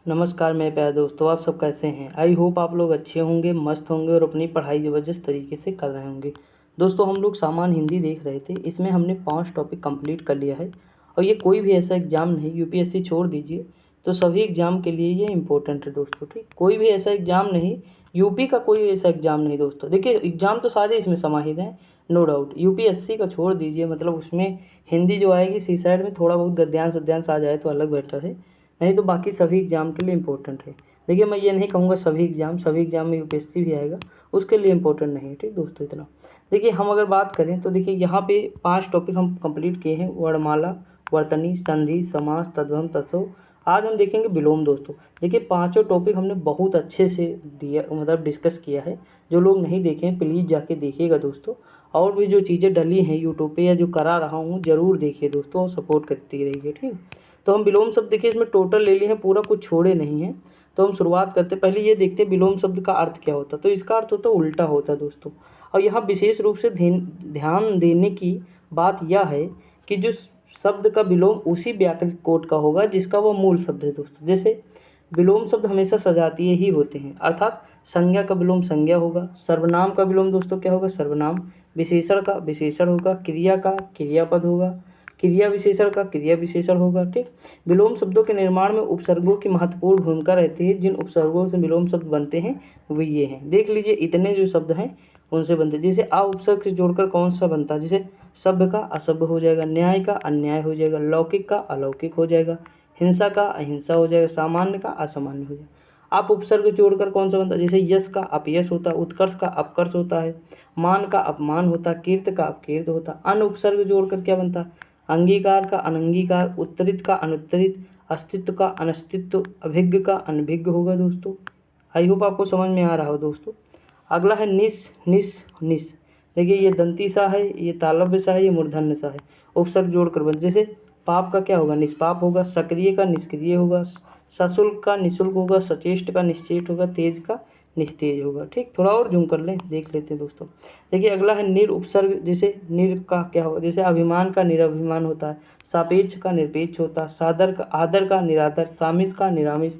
नमस्कार मेरे प्यारे दोस्तों, आप सब कैसे हैं। आई होप आप लोग अच्छे होंगे, मस्त होंगे और अपनी पढ़ाई ज़बरदस्त तरीके से कर रहे होंगे। दोस्तों हम लोग सामान्य हिंदी देख रहे थे, इसमें हमने 5 टॉपिक कंप्लीट कर लिया है। और ये कोई भी ऐसा एग्ज़ाम नहीं, यूपीएससी छोड़ दीजिए, तो सभी एग्ज़ाम के लिए ये इंपॉर्टेंट है दोस्तों। ठीक, कोई भी ऐसा एग्ज़ाम नहीं, यूपी का कोई ऐसा एग्ज़ाम नहीं दोस्तों। देखिए एग्ज़ाम तो सारे इसमें समाहित हैं, नो डाउट। यूपीएससी का छोड़ दीजिए, मतलब उसमें हिंदी जो आएगी सी साइड में थोड़ा बहुत गद्यांश वद्यांश आ जाए तो अलग बेटर है, नहीं तो बाकी सभी एग्ज़ाम के लिए इम्पोर्टेंट है। देखिए मैं ये नहीं कहूँगा सभी एग्ज़ाम में यूपीएससी भी आएगा, उसके लिए इम्पोर्टेंट नहीं है। ठीक दोस्तों, इतना। देखिए हम अगर बात करें तो देखिए यहाँ पे 5 टॉपिक हम कंप्लीट किए हैं। वर्णमाला, वर्तनी, संधि, समास, तद्भव, तत्सम। आज हम देखेंगे विलोम दोस्तों। देखिए पाँचों टॉपिक हमने बहुत अच्छे से दिया, मतलब डिस्कस किया है। जो लोग नहीं देखे हैं प्लीज़ जाके देखिएगा दोस्तों। और भी जो चीज़ें डली हैं यूट्यूब पे या जो करा रहा हूँ ज़रूर देखिए दोस्तों, और सपोर्ट करती रहिए। ठीक, तो हम विलोम शब्द देखिए इसमें टोटल ले लिए हैं, पूरा कुछ छोड़े नहीं हैं। तो हम शुरुआत करते, पहले ये देखते हैं विलोम शब्द का अर्थ क्या होता है। तो इसका अर्थ होता है उल्टा होता है दोस्तों। और यहाँ विशेष रूप से ध्यान देने की बात यह है कि जो शब्द का विलोम उसी व्याकरणिक कोट का होगा जिसका वह मूल शब्द है दोस्तों। जैसे विलोम शब्द हमेशा सजातीय ही होते हैं, अर्थात संज्ञा का विलोम संज्ञा होगा, सर्वनाम का विलोम दोस्तों क्या होगा, सर्वनाम, विशेषण का विशेषण होगा, क्रिया का क्रियापद होगा, क्रिया विशेषण का क्रिया विशेषण होगा। ठीक, विलोम शब्दों के निर्माण में उपसर्गों की महत्वपूर्ण भूमिका रहती है। जिन उपसर्गों से विलोम शब्द बनते हैं वे ये हैं, देख लीजिए इतने जो शब्द हैं उनसे बनते हैं। जैसे आ उपसर्ग से जोड़कर कौन सा बनता है, जैसे सभ्य का असभ्य हो जाएगा, न्याय का अन्याय हो जाएगा, लौकिक का अलौकिक हो जाएगा, हिंसा का अहिंसा हो जाएगा, सामान्य का असामान्य हो जाएगा। आप उपसर्ग जोड़कर कौन सा बनता है, जैसे यश का अपयश होता है, उत्कर्ष का अपकर्ष होता है, मान का अपमान होता है, कीर्त का अपकीर्त होता है। अन उपसर्ग जोड़कर क्या बनता है, अंगीकार का अनंगीकार, उत्तरित का अनुत्तरित, अस्तित्व का अनस्तित्व, अभिज्ञ का अनभिज्ञ होगा दोस्तों। आई होप आपको समझ में आ रहा हो दोस्तों। अगला है निस निस निस। देखिए ये दंती सा है, ये तालव्य सा है, ये मूर्धन्य सा है। उपसर्ग जोड़कर बन, जैसे पाप का क्या होगा, निष्पाप होगा, सक्रिय का निष्क्रिय होगा, सशुल्क का निःशुल्क होगा, सचेष्ट का निश्चेष्ट होगा, तेज का निस्तेज होगा। ठीक, थोड़ा और जूम कर लें, देख लेते हैं दोस्तों। देखिए अगला है निर उपसर्ग। जैसे निर का क्या होगा, जैसे अभिमान का निराभिमान होता है, सापेक्ष का निरपेक्ष होता है, सादर का आदर का निरादर, सामिस का निरामिस,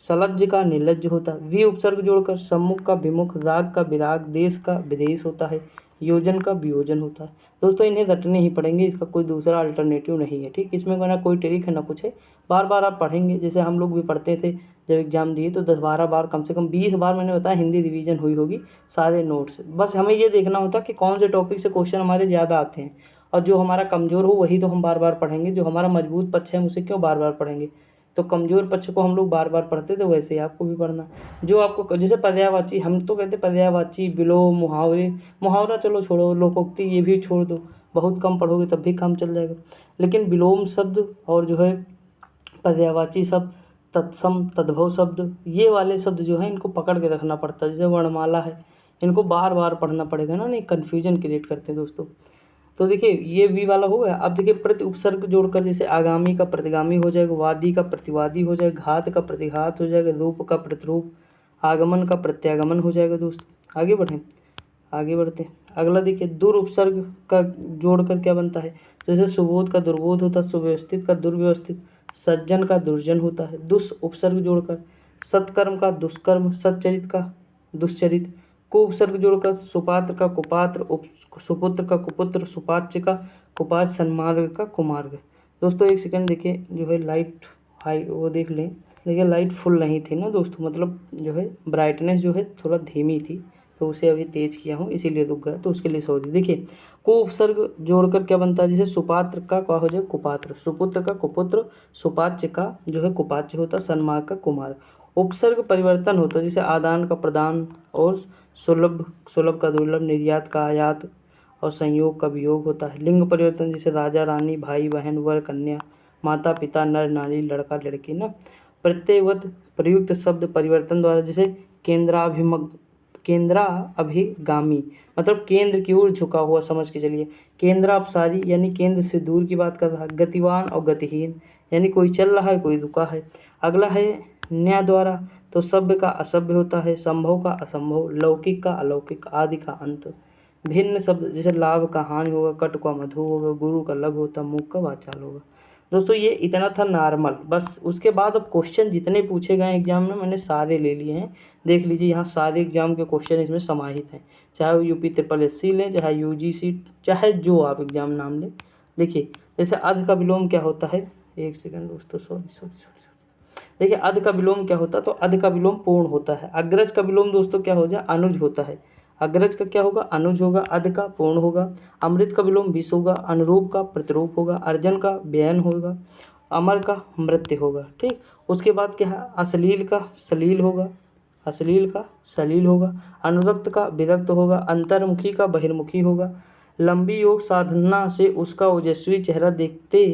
सलज्ज का निर्लज्ज होता है। वि उपसर्ग जोड़कर सम्मुख का विमुख, राग का विराग, देश का विदेश होता है, योजन का वियोजन होता है। दोस्तों इन्हें रटने ही पड़ेंगे, इसका कोई दूसरा अल्टरनेटिव नहीं है। ठीक, इसमें ना कोई ट्रिक है ना कुछ है, बार बार आप पढ़ेंगे। जैसे हम लोग भी पढ़ते थे जब एग्ज़ाम दिए तो 10-12 बार, कम से कम 20 बार मैंने बताया हिंदी रिवीजन हुई होगी सारे नोट्स। बस हमें ये देखना होता कि कौन से टॉपिक से क्वेश्चन हमारे ज़्यादा आते हैं, और जो हमारा कमज़ोर हो वही तो हम बार बार पढ़ेंगे, जो हमारा मजबूत पक्ष है हम उसे क्यों बार बार पढ़ेंगे। तो कमज़ोर पक्ष को हम लोग बार बार पढ़ते थे, वैसे ही आपको भी पढ़ना। जो आपको जैसे पर्यायवाची, हम तो कहते पर्यायवाची, विलोम, मुहावरे, मुहावरा चलो छोड़ो, लोकोक्ति ये भी छोड़ दो, बहुत कम पढ़ोगे तब भी काम चल जाएगा। लेकिन विलोम शब्द और जो है पर्यायवाची शब्द, तत्सम तद्भव शब्द, ये वाले शब्द जो हैं इनको पकड़ के रखना पड़ता है। जैसे वर्णमाला है, इनको बार बार पढ़ना पड़ेगा ना, नहीं कन्फ्यूजन क्रिएट करते हैं दोस्तों। तो देखिए ये वी वाला हो गया। अब देखिए प्रति उपसर्ग जोड़कर, जैसे आगामी का प्रतिगामी हो जाएगा, वादी का प्रतिवादी हो जाएगा, घात का प्रतिघात हो जाएगा, रूप का प्रतिरूप, आगमन का प्रत्यागमन हो जाएगा दोस्तों। आगे बढ़ें, आगे बढ़ते हैं। अगला देखिए दुर उपसर्ग का जोड़कर क्या बनता है, जैसे सुबोध का दुर्बोध होता है, सुव्यवस्थित का दुर्व्यवस्थित, सज्जन का दुर्जन होता है। दुस उपसर्ग जोड़कर सत्कर्म का दुष्कर्म, सच्चरित का दुष्चरित, को उपसर्ग जोड़कर सुपात्र का कुपात्र, सुपुत्र का कुपुत्र, सुपाच्य का कुपाच, सन्मार्ग का कुमार्ग। दोस्तों एक सेकंड देखिए, जो है लाइट हाई वो देख लें। देखिए लाइट फुल नहीं थी ना दोस्तों, मतलब जो है ब्राइटनेस जो है थोड़ा धीमी थी, तो उसे अभी तेज़ किया हूँ इसीलिए रुक गया, तो उसके लिए सॉरी। देखिए को उपसर्ग जोड़कर क्या बनता है, जैसे सुपात्र का क्या हो जाए कुपात्र, सुपुत्र का कुपुत्र, सुपाच्य का जो है कुपाच्य होता है, सन्मार्ग का कुमार। उपसर्ग परिवर्तन होता है, जैसे आदान का प्रदान, और सुलभ सुलभ का दुर्लभ, निर्यात का आयात, और संयोग का वियोग होता है। लिंग परिवर्तन, जैसे राजा रानी, भाई बहन, वर कन्या, माता पिता, नर नारी, लड़का लड़की ना। प्रत्ययवत प्रयुक्त शब्द परिवर्तन द्वारा, जैसे केंद्राभिमुख, केंद्रा अभिगामी, मतलब केंद्र की ओर झुका हुआ, समझ के चलिए। केंद्रापसारी यानी केंद्र से दूर की बात कर रहा है। गतिवान और गतिहीन यानी कोई चल रहा है कोई रुका है। अगला है न्याय द्वारा, तो सभ्य का असभ्य होता है, संभव का असंभव, लौकिक का अलौकिक, आदि का अंत। भिन्न शब्द, जैसे लाभ का हानि होगा, कट का मधु होगा, गुरु का लघु होता, मूक का वाचाल होगा। दोस्तों ये इतना था नॉर्मल, बस उसके बाद अब क्वेश्चन जितने पूछे गए एग्जाम में मैंने सारे ले लिए हैं। देख लीजिए यहाँ सारे एग्जाम के क्वेश्चन इसमें समाहित हैं, चाहे वो UP SSC लें, चाहे UGC, चाहे जो आप एग्जाम नाम लें। देखिए जैसे अर्ध का विलोम क्या होता है, एक सेकंड दोस्तों, सॉरी सॉरी सॉरी। देखिए अर्ध का विलोम क्या होता है, तो अर्ध का विलोम पूर्ण होता है। अग्रज का विलोम दोस्तों क्या हो जाए, अनुज होता है। अग्रज का क्या होगा, अनुज होगा। अर्ध का पूर्ण होगा। अमृत का विलोम विष होगा। अनुरूप का प्रतिरूप होगा। अर्जन का व्ययन होगा। अमर का मृत्यु होगा। ठीक, उसके बाद क्या है, अश्लील का सलील होगा। अश्लील का सलील होगा। अनुरक्त का विरक्त होगा। अंतर्मुखी का बहिर्मुखी होगा। लंबी योग साधना से उसका ओजस्वी चेहरा देखते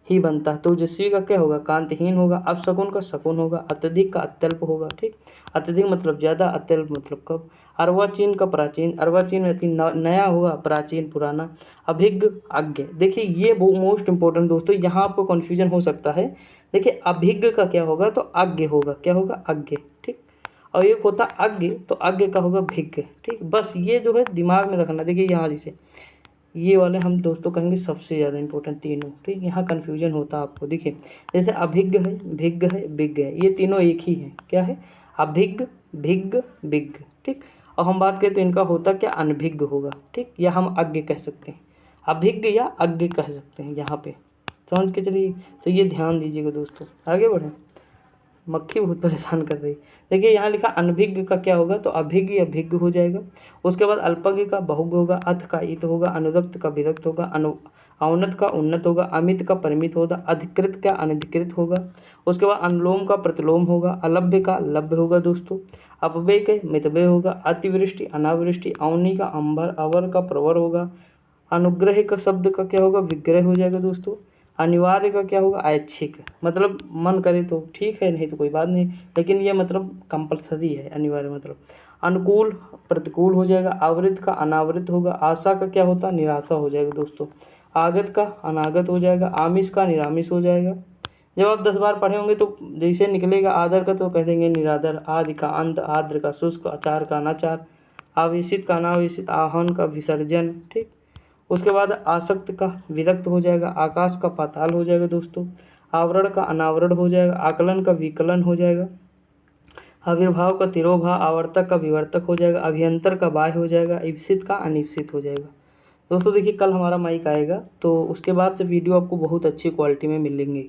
ही बनता है, तो ओजस्वी का क्या होगा, कांतिहीन होगा। अपशकुन का शकुन होगा। अत्यधिक का अत्यल्प होगा। ठीक, अत्यधिक मतलब ज़्यादा, अत्यल्प मतलब कब। अर्वाचीन का प्राचीन, अर्वाचीन मतलब नया होगा, प्राचीन पुराना। अभिज्ञ अज्ञ, देखिए ये मोस्ट इंपॉर्टेंट दोस्तों, यहाँ आपको कन्फ्यूजन हो सकता है। देखिए अभिज्ञ का क्या होगा, तो अज्ञ होगा। क्या होगा, अज्ञ। ठीक, और एक होता अज्ञ, तो अज्ञ का होगा भिज्ञ। ठीक, बस ये जो है दिमाग में रखना। देखिए यहाँ जैसे ये वाले हम दोस्तों कहेंगे सबसे ज़्यादा इंपॉर्टेंट तीनों। ठीक, यहाँ कन्फ्यूजन होता है आपको। देखिए जैसे अभिज्ञ है, भिज्ञ है, विज्ञ है, ये तीनों एक ही हैं। क्या है, अभिज्ञ, भिज्ञ, विज्ञ। ठीक, और हम बात करें तो इनका होता क्या, अनभिज्ञ होगा। ठीक, या हम अज्ञ कह सकते हैं, अभिज्ञ या अज्ञ कह सकते हैं यहाँ पे, समझ के चलिए। तो ये ध्यान दीजिएगा दोस्तों, आगे बढ़ें, मक्खी बहुत परेशान कर रही। देखिए यहाँ लिखा अनभिज्ञ का क्या होगा, तो अभिज्ञ या भिज्ञ हो जाएगा। उसके बाद अल्पज्ञ का बहुज्ञ होगा। अथ का इत होगा। अनुरक्त का विरक्त होगा। औन्नत का उन्नत होगा। अमित का परिमित होगा। अधिकृत का अनधिकृत होगा। उसके बाद अनुलोम का प्रतिलोम होगा। अलभ्य का लभ्य होगा दोस्तों। अपव्यय के मितव्यय होगा। अतिवृष्टि अनावृष्टि। अवनी का अंबर, अवर का प्रवर होगा। अनुग्रह का शब्द का क्या होगा, विग्रह हो जाएगा दोस्तों। अनिवार्य का क्या होगा, ऐच्छिक, मतलब मन करे तो ठीक है, नहीं तो कोई बात नहीं, लेकिन ये मतलब कंपलसरी है अनिवार्य मतलब। अनुकूल प्रतिकूल हो जाएगा। आवृत का अनावृत होगा। आशा का क्या होता है, निराशा हो जाएगा दोस्तों। आगत का अनागत हो जाएगा। आमिष का निरामिष हो जाएगा। जब आप 10 बार पढ़े होंगे तो जैसे निकलेगा आदर का तो कह देंगे निरादर। आदि का अंत। आद्र का शुष्क। आचार का अनाचार। आवेशित का अनावेशित। आहन का विसर्जन। ठीक, उसके बाद आसक्त का विरक्त हो जाएगा। आकाश का पाताल हो जाएगा दोस्तों। आवरण का अनावरण हो जाएगा। आकलन का विकलन हो जाएगा। आविर्भाव का तिरोभाव। आवर्तक का विवर्तक हो जाएगा। अभियंतर का बाह्य हो जाएगा। ईप्सित का अनिप्सित हो जाएगा। दोस्तों देखिए कल हमारा माइक आएगा तो उसके बाद से वीडियो आपको बहुत अच्छी क्वालिटी में मिलेंगे,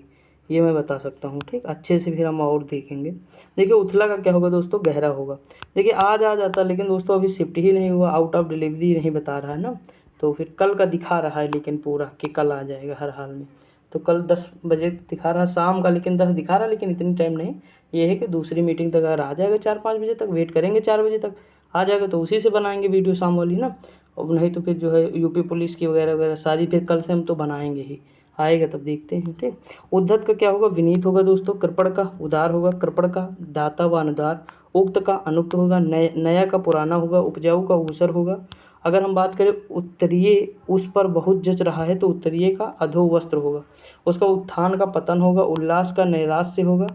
ये मैं बता सकता हूँ। ठीक, अच्छे से फिर हम और देखेंगे। देखिए उथला का क्या होगा दोस्तों, गहरा होगा। देखिए आज आ जाता लेकिन दोस्तों अभी शिफ्ट ही नहीं हुआ, आउट ऑफ डिलीवरी नहीं बता रहा है ना, तो फिर कल का दिखा रहा है लेकिन पूरा कि कल आ जाएगा हर हाल में। तो कल 10 बजे दिखा रहा शाम का, लेकिन 10 दिखा रहा, लेकिन इतनी टाइम नहीं। ये है कि दूसरी मीटिंग तक अगर आ जाएगा 4-5 बजे तक, वेट करेंगे 4 बजे तक आ जाएगा तो उसी से बनाएंगे वीडियो शाम वाली ना। और नहीं तो फिर जो है यूपी पुलिस की वगैरह वगैरह सारी फिर कल से हम तो बनाएंगे ही, आएगा तब देखते हैं। ठीक, उद्धत का क्या होगा, विनीत होगा दोस्तों। कृपण का उदार होगा। कृपण का दाता व अनुदार। उक्त का अनुक्त होगा। नया का पुराना होगा। उपजाऊ का ऊसर होगा। अगर हम बात करें उत्तरीय, उस पर बहुत जच रहा है तो उत्तरीय का अधो वस्त्र होगा। उसका उत्थान का पतन होगा। उल्लास का नैराश्य होगा।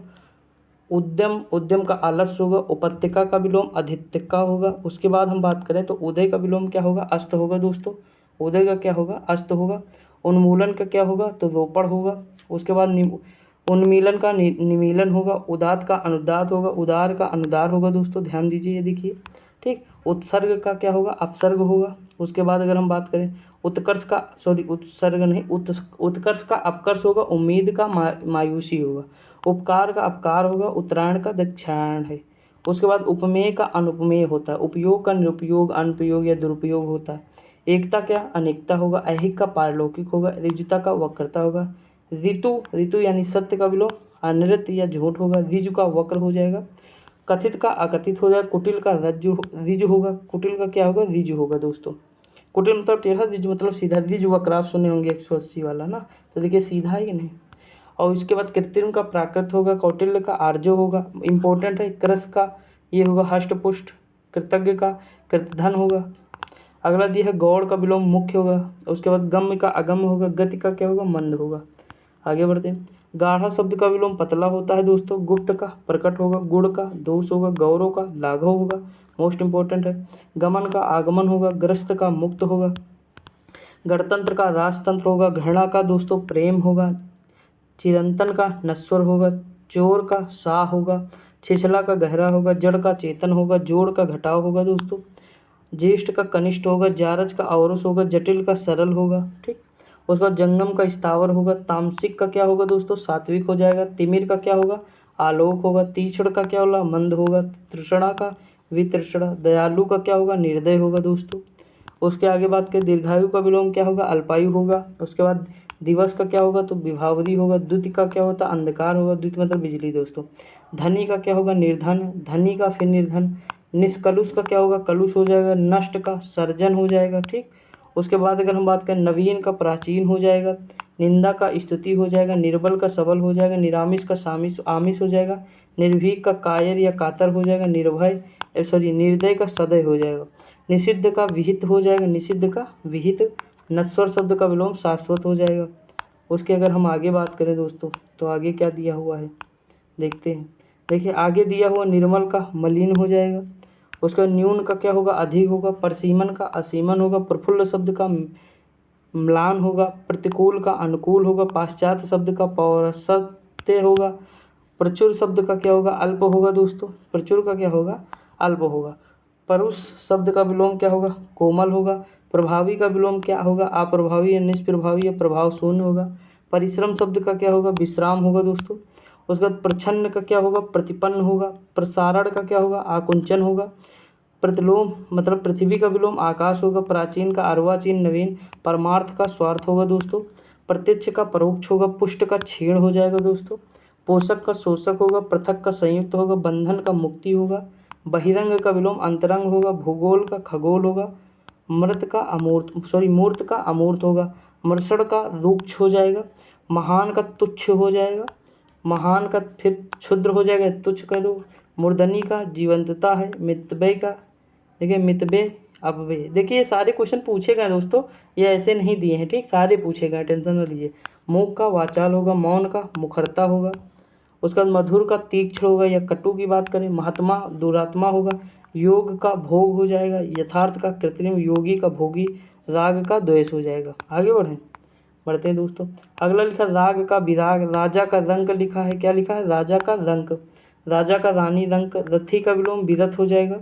उद्यम, उद्यम का आलस्य होगा। उपत्यका का विलोम अधित्यका होगा। उसके बाद हम बात करें तो उदय का विलोम क्या होगा, अस्त होगा दोस्तों। उदय का क्या होगा, अस्त होगा। उन्मूलन का क्या होगा, तो रोपण होगा। उसके बाद उन्मीलन का निमीलन होगा। उदात का अनुदात होगा। उदार का अनुदार होगा दोस्तों, ध्यान दीजिए ये देखिए। ठीक, उत्सर्ग का क्या होगा, अपसर्ग होगा। उसके बाद अगर हम बात करें उत्कर्ष का, सॉरी उत्सर्ग नहीं, उत्कर्ष का अपकर्ष होगा। उम्मीद का मायूसी होगा। उपकार का अपकार होगा। उत्तरायण का दक्षिणायण है। उसके बाद उपमेय का अनुपमेय होता है। उपयोग का निरुपयोग, अनुपयोग या दुरुपयोग होता है। एकता क्या, अनेकता होगा। ऐहिक का पारलौकिक होगा। ऋजुता का वक्रता होगा। ऋतु, ऋतु यानी सत्य का विलोम अनृत या झूठ होगा। ऋजु का वक्र हो जाएगा। कथित का अकथित हो जाएगा। कुटिल का ऋजु होगा। कुटिल का क्या होगा, ऋजु होगा दोस्तों। कुटिल मतलब टेढ़ा, ऋजु मतलब सीधा। ऋजु वक्र आप सुने होंगे 180 वाला ना, तो देखिए सीधा है कि नहीं। और उसके बाद कृत्रिम का प्राकृत होगा। कौटिल्य का आर्जो होगा, इंपॉर्टेंट है। क्रस का ये होगा हष्ट पुष्ट। कृतज्ञ का कृतधन होगा। अगला दिया है गौड़ का विलोम मुख्य होगा। उसके बाद गम्य का अगम्य होगा। गति का क्या होगा, मंद होगा। आगे बढ़ते हैं। गाढ़ा शब्द का विलोम पतला होता है दोस्तों। गुप्त का प्रकट होगा। गुड़ का दोष होगा। गौरव का लाघव होगा, मोस्ट इंपॉर्टेंट है। गमन का आगमन होगा। ग्रस्त का मुक्त होगा। गणतंत्र का राजतंत्र होगा। घृणा का दोस्तों प्रेम होगा। चिरंतन का नश्वर होगा, चोर का सा होगा, छिछला का गहरा होगा, जड़ का चेतन होगा, जोड़ का घटाव होगा दोस्तों, ज्येष्ठ का कनिष्ठ होगा, जारज का औरस होगा, जटिल का सरल होगा। ठीक, उसके बाद जंगम का स्थावर होगा, तामसिक का क्या होगा दोस्तों, सात्विक हो जाएगा, तिमिर का क्या होगा, आलोक होगा, तीक्ष्ण का क्या होगा, मंद होगा, तृष्णा का वितृष्णा, दयालु का क्या होगा, निर्दय होगा दोस्तों। उसके आगे बात करें दीर्घायु का विलोम क्या होगा, अल्पायु होगा। उसके बाद दिवस का क्या होगा, तो विभावरी होगा। द्युति का क्या होता, अंधकार होगा, द्युति मतलब बिजली दोस्तों। धनी का क्या होगा, निर्धन, धनी का फिर निर्धन। निष्कलुष का क्या होगा, कलुष हो जाएगा। नष्ट का सर्जन हो जाएगा। ठीक, उसके बाद अगर हम बात करें नवीन का प्राचीन हो जाएगा। निंदा का स्तुति हो जाएगा। निर्बल का सबल हो जाएगा। निरामिष का सामिष आमिष हो जाएगा। निर्भीक का कायर या कातर हो जाएगा। निर्दय का सदय हो जाएगा। निषिद्ध का विहित हो जाएगा। निषिद्ध का विहित। नश्वर शब्द का विलोम शाश्वत हो जाएगा। उसके अगर हम आगे बात करें दोस्तों, तो आगे क्या दिया हुआ है देखते हैं। देखिए आगे दिया हुआ निर्मल का मलिन हो जाएगा। उसका न्यून का क्या होगा, अधिक होगा। परसीमन का असीमन होगा। प्रफुल्ल शब्द का म्लान होगा। प्रतिकूल का अनुकूल होगा। पाश्चात्य शब्द का पौरसत्य होगा। प्रचुर शब्द का क्या होगा, अल्प होगा दोस्तों। प्रचुर का क्या होगा, अल्प होगा। परुष शब्द का विलोम क्या होगा, कोमल होगा। प्रभावी का विलोम क्या होगा, अप्रभावी या निष्प्रभावी या प्रभाव शून्य होगा। परिश्रम शब्द का क्या होगा, विश्राम होगा दोस्तों। उसके बाद प्रच्छन्न का क्या होगा, प्रतिपन्न होगा। प्रसारण का क्या होगा, आकुंचन होगा। प्रतिलोम मतलब पृथ्वी का विलोम आकाश होगा। प्राचीन का अर्वाचीन नवीन। परमार्थ का स्वार्थ होगा दोस्तों। प्रत्यक्ष का परोक्ष होगा। पुष्ट का क्षीण हो जाएगा दोस्तों। पोषक का शोषक होगा। पृथक का संयुक्त होगा। बंधन का मुक्ति होगा। बहिरंग का विलोम अंतरंग होगा। भूगोल का खगोल होगा। मूर्त का अमूर्त होगा। मर्षण का रूक्ष हो जाएगा। महान का तुच्छ हो जाएगा। महान का फिर क्षुद्र हो जाएगा, तुच्छ कर दो। मूर्धनी का जीवंतता है। मितव्यय का देखिए मितव्यय अपव्यय। देखिए ये सारे क्वेश्चन पूछे गए दोस्तों, ये ऐसे नहीं दिए हैं। ठीक, सारे पूछे गए, टेंशन न लीजिए। मूक का वाचाल होगा। मौन का मुखरता होगा। उसके बाद मधुर का तीक्ष्ण होगा या कटु की बात करें। महात्मा दुरात्मा होगा। योग का भोग हो जाएगा। यथार्थ का कृत्रिम। योगी का भोगी। राग का द्वेष हो जाएगा। आगे बढ़ते हैं दोस्तों। अगला लिखा राग का विराग। राजा का रंक लिखा है, क्या लिखा है, राजा का रंक। राजा का रानी रंक। रथी का विलोम विरथ हो जाएगा।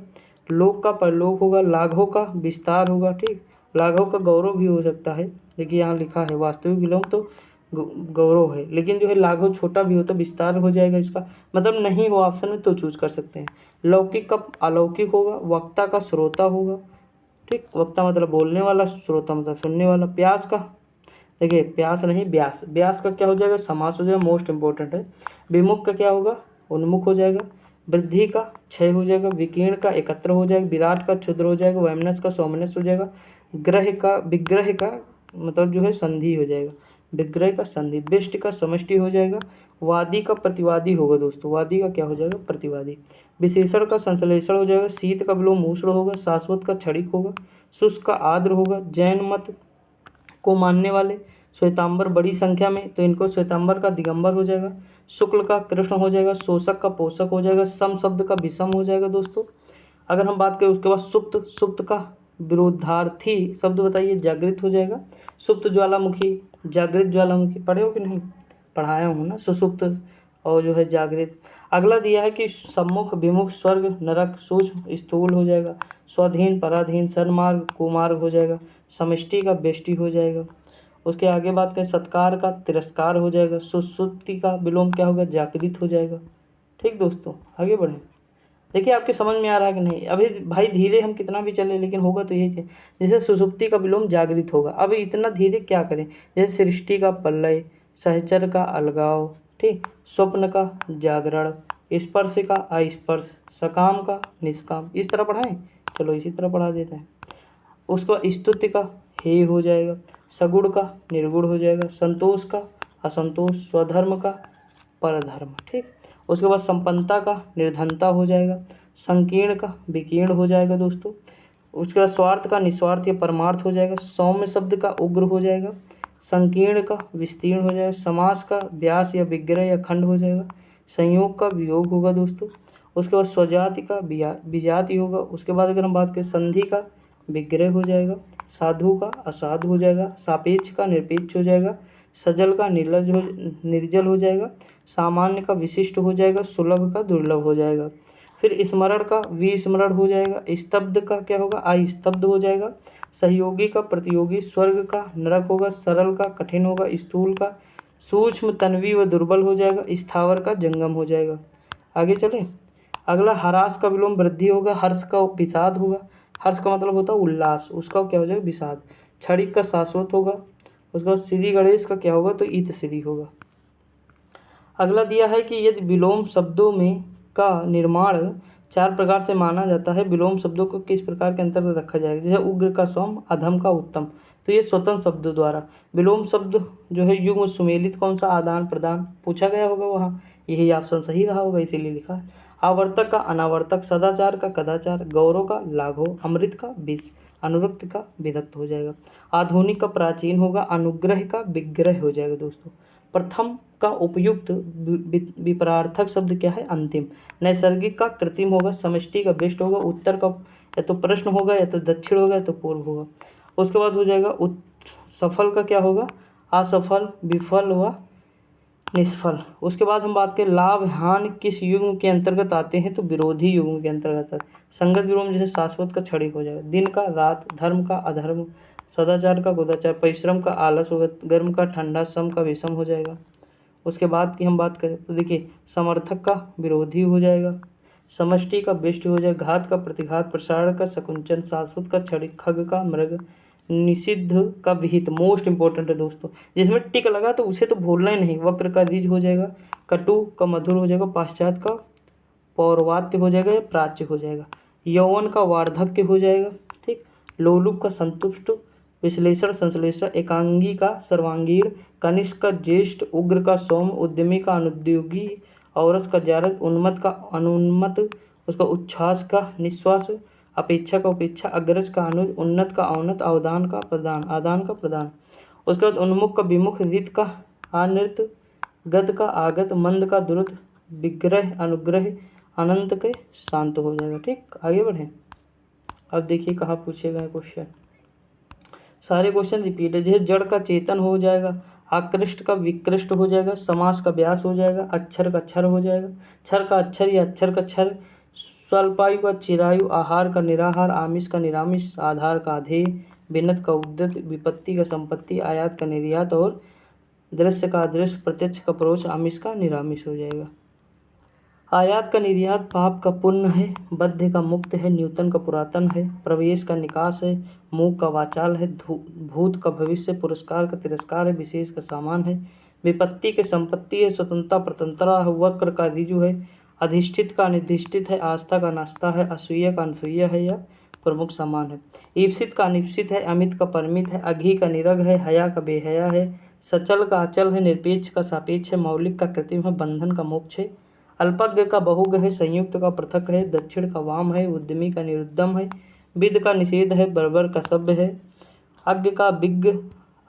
लोक का परलोक होगा। लाघव का विस्तार होगा। ठीक, लाघव का गौरव भी हो सकता है। देखिए यहाँ लिखा है वास्तविक विलोम तो गौरव है, लेकिन जो है लाघव छोटा भी हो तो विस्तार हो जाएगा। इसका मतलब नहीं हो ऑप्शन में तो चूज कर सकते हैं। लौकिक का अलौकिक होगा। वक्ता का श्रोता होगा। ठीक, वक्ता मतलब बोलने वाला, श्रोता मतलब सुनने वाला। प्यास का देखिए प्यास नहीं व्यास। व्यास का क्या हो जाएगा, समास हो जाएगा, मोस्ट इंपॉर्टेंट है। विमुख का क्या होगा, उन्मुख हो जाएगा। वृद्धि का क्षय हो जाएगा। विकीर्ण का एकत्र हो जाएगा। विराट का क्षुद्र हो जाएगा। वैमनस का सौमनस हो जाएगा। विग्रह का मतलब जो है संधि हो जाएगा। विग्रह का संधि। विष्ट का समष्टि हो जाएगा। वादी का प्रतिवादी होगा दोस्तों। वादी का क्या हो जाएगा, प्रतिवादी। विशेषण का संश्लेषण हो जाएगा। शीत का विलोम उष्ण होगा। शाश्वत का क्षणिक होगा। शुष्क का आर्द्र होगा। जैन मत को मानने वाले श्वेतांबर बड़ी संख्या में, तो इनको श्वेतांबर का दिगंबर हो जाएगा। शुक्ल का कृष्ण हो जाएगा। शोषक का पोषक हो जाएगा। सम शब्द का विषम हो जाएगा दोस्तों। अगर हम बात करें उसके बाद सुप्त, सुप्त का विरोधार्थी शब्द बताइए, जागृत हो जाएगा। सुप्त ज्वालामुखी, जागृत ज्वालामुखी, पढ़े हो कि नहीं, पढ़ाया हूँ ना, सुसुप्त और जो है जागृत। अगला दिया है कि सम्मुख, विमुख, स्वर्ग, नरक, सूक्ष्म, स्थूल हो जाएगा। स्वाधीन, पराधीन, सन्मार्ग, कुमार्ग हो जाएगा। समष्टि का बेष्टि हो जाएगा। उसके आगे बात करें सत्कार का तिरस्कार हो जाएगा। सुसुप्ति का विलोम क्या होगा, जागृत हो जाएगा। ठीक दोस्तों, आगे बढ़ें। देखिए आपके समझ में आ रहा है कि नहीं, अभी भाई धीरे हम कितना भी चले लेकिन होगा तो यही है। जैसे सुसुप्ति का विलोम जागृत होगा, अब इतना धीरे क्या करें। जैसे सृष्टि का प्रलय, सहचर का अलगाव, ठीक, स्वप्न का जागरण, स्पर्श का अस्पर्श, सकाम का निष्काम, इस तरह पढ़ाएं। चलो इसी तरह पढ़ा देते हैं। उसको स्तुति का हे हो जाएगा। सगुण का निर्गुण हो जाएगा। संतोष का असंतोष, स्वधर्म का परधर्म। ठीक, उसके बाद संपन्नता का निर्धनता हो जाएगा। संकीर्ण का विकीर्ण हो जाएगा दोस्तों। उसके बाद स्वार्थ का निस्वार्थ या परमार्थ हो जाएगा। सौम्य शब्द का उग्र हो जाएगा। संकीर्ण का विस्तीर्ण हो जाएगा। समास का व्यास या विग्रह या खंड हो जाएगा। संयोग का वियोग होगा दोस्तों। उसके बाद स्वजाति का विजाति होगा। उसके बाद अगर हम बात करें संधि का विग्रह हो जाएगा। साधु का असाधु हो जाएगा। सापेक्ष का निरपेक्ष हो जाएगा। सजल का निर्जल हो जाएगा, सामान्य का विशिष्ट हो जाएगा, सुलभ का दुर्लभ हो जाएगा। फिर स्मरण का विस्मरण हो जाएगा, स्तब्ध का क्या होगा, अस्तब्ध हो जाएगा, सहयोगी का प्रतियोगी, स्वर्ग का नरक होगा, सरल का कठिन होगा, स्थूल का सूक्ष्म, तन्वी व दुर्बल हो जाएगा, स्थावर का जंगम हो जाएगा। आगे चलें। अगला हरास का विलोम वृद्धि होगा, हर्ष का विषाद होगा, हर्ष का मतलब होता है उल्लास, उसका क्या हो जाएगा विषाद। क्षणिक का शाश्वत होगा। उसके बाद श्री गणेश का क्या होगा तो इत श्री होगा। अगला दिया है कि यदि विलोम शब्दों में का निर्माण 4 प्रकार से माना जाता है, विलोम शब्दों को किस प्रकार के अंतर्गत रखा जाएगा। जैसे उग्र का सौम्य, अधम का उत्तम, तो ये स्वतंत्र शब्दों द्वारा। विलोम शब्द जो है युग्म सुमेलित कौन सा, आदान प्रदान पूछा गया होगा वहाँ, यही ऑप्शन सही रहा होगा इसीलिए लिखा है। आवर्तक का अनावर्तक, सदाचार का कदाचार, गौरव का लाघव, अमृत का विष, अनुरक्त का विधक्त हो जाएगा। आधुनिक का प्राचीन होगा, अनुग्रह का विग्रह हो जाएगा दोस्तों। प्रथम का उपयुक्त विपरार्थक शब्द क्या है, अंतिम। नैसर्गिक का कृत्रिम होगा, समष्टि का बेस्ट होगा, उत्तर का या तो प्रश्न होगा या तो दक्षिण होगा या तो पूर्व होगा। उसके बाद हो जाएगा सफल का क्या होगा, असफल, विफल व निष्फल। उसके बाद हम बात करें लाभ हानि किस युग्म के अंतर्गत आते हैं, तो विरोधी युग्म के अंतर्गत आते हैं। संगत विलोम जैसे शाश्वत का क्षणिक हो जाएगा, दिन का रात, धर्म का अधर्म, सदाचार का कुदाचार, परिश्रम का आलस होगा, गर्म का ठंडा, सम का विषम हो जाएगा। उसके बाद की हम बात करें तो देखिए समर्थक का विरोधी हो जाएगा, समष्टि का बेस्ट हो जाएगा, घात का प्रतिघात, प्रसारण का शकुंचन, शाश्वत का क्षणिक, खग का मृग, निषिद्ध का विहित। मोस्ट इंपॉर्टेंट है दोस्तों, जिसमें टिक लगा तो उसे तो भूलना ही नहीं। वक्र का द्विज हो जाएगा, कटु का मधुर हो जाएगा, पाश्चात्य का पौर्वात्य हो जाएगा या प्राच्य हो जाएगा, यौवन का वार्धक्य हो जाएगा, ठीक। लोलुप का संतुष्ट, विश्लेषण संश्लेषण, एकांगी का सर्वांगीण, कनिष्क का ज्येष्ठ, उग्र का सौम्य, उद्यमी का अनुद्योगी, औरस का जारज, उन्मत्त का अनुन्मत्त, उसका उच्छ्वास का निश्वास, अपेक्षा का उपेक्षा, अग्रज का अनुज, उन्नत का अवनत, अवदान का प्रदान, आदान का प्रदान। उसके बाद उन्मुख का विमुख, रित का अनृत, गत का आगत, मंद का द्रुत, विग्रह अनुग्रह, अनंत के शांत हो जाएगा, ठीक। आगे बढ़ें। अब देखिए कहाँ पूछेगा क्वेश्चन, सारे क्वेश्चन रिपीट है। जैसे जड़ का चेतन हो जाएगा, आकृष्ट का विकृष्ट हो जाएगा, समास का व्यास हो जाएगा, अक्षर का क्षर हो जाएगा, क्षर का अक्षर या अक्षर का क्षर, स्वल्पायु का चिरायु, आहार का निराहार, आमिष का निरामिष, आधार का अधेय, बिन्नत का उद्दत, विपत्ति का संपत्ति, आयात का निर्यात और दृश्य का अदृश्य, प्रत्यक्ष का परोक्ष, आमिष का निरामिष हो जाएगा। आयात का निर्यात पाप का पुण्य है, बद्ध का मुक्त है, न्यूतन का पुरातन है, प्रवेश का निकास है, मूक का वाचाल है, भूत का भविष्य, पुरस्कार का तिरस्कार है, विशेष का सामान है, विपत्ति के संपत्ति है, स्वतंत्रता प्रतंत्रता है, वक्र का ऋजु है, अधिष्ठित का अनिधिष्ठित है, आस्था का नास्ता है, असूया का अनसूया है या प्रमुख सामान है, ईप्सित का अनिप्सित है, अमित का परमित है, अघी का निरग है, हया का बेहया है, सचल का अचल है, निरपेक्ष का सापेक्ष है, मौलिक का कृत्रिम है, बंधन का मोक्ष है, अल्पज्ञ का बहुग है, संयुक्त का पृथक है, दक्षिण का वाम है, उद्यमी का निरुद्दम है, विद का निषेध है, बर्बर का सभ्य है, अज्ञ का विज्ञ,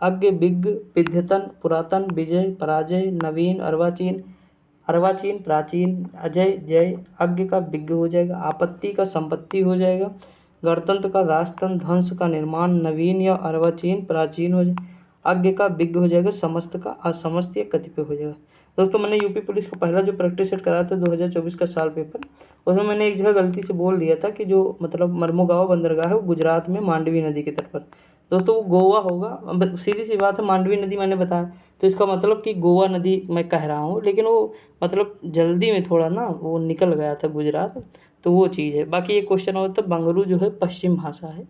अज्ञ विज्ञ, विद्यतन पुरातन, विजय पराजय, नवीन अर्वाचीन, अर्वाचीन प्राचीन, अजय जय, अज्ञ का विज्ञ हो जाएगा, आपत्ति का संपत्ति हो जाएगा, गणतंत्र का राजतंत्र, ध्वंस का निर्माण, नवीन या अर्वाचीन प्राचीन हो जाएगा, अज्ञ का विज्ञ हो जाएगा, समस्त का असमस्त या कतिपय हो जाएगा। दोस्तों मैंने यूपी पुलिस का पहला जो प्रैक्टिस सेट कराया था 2024 का साल पेपर, उसमें मैंने एक जगह गलती से बोल दिया था कि जो मतलब मर्मुगांव बंदरगाह है वो गुजरात में मांडवी नदी के तट पर। दोस्तों वो गोवा होगा, अब सीधी सी बात है, मांडवी नदी मैंने बताया तो इसका मतलब कि गोवा नदी मैं कह रहा हूँ, लेकिन वो मतलब जल्दी में थोड़ा ना वो निकल गया था गुजरात, तो वो चीज़ है। बाकी ये क्वेश्चन और तो बंगलुरु जो है पश्चिम भाषा है,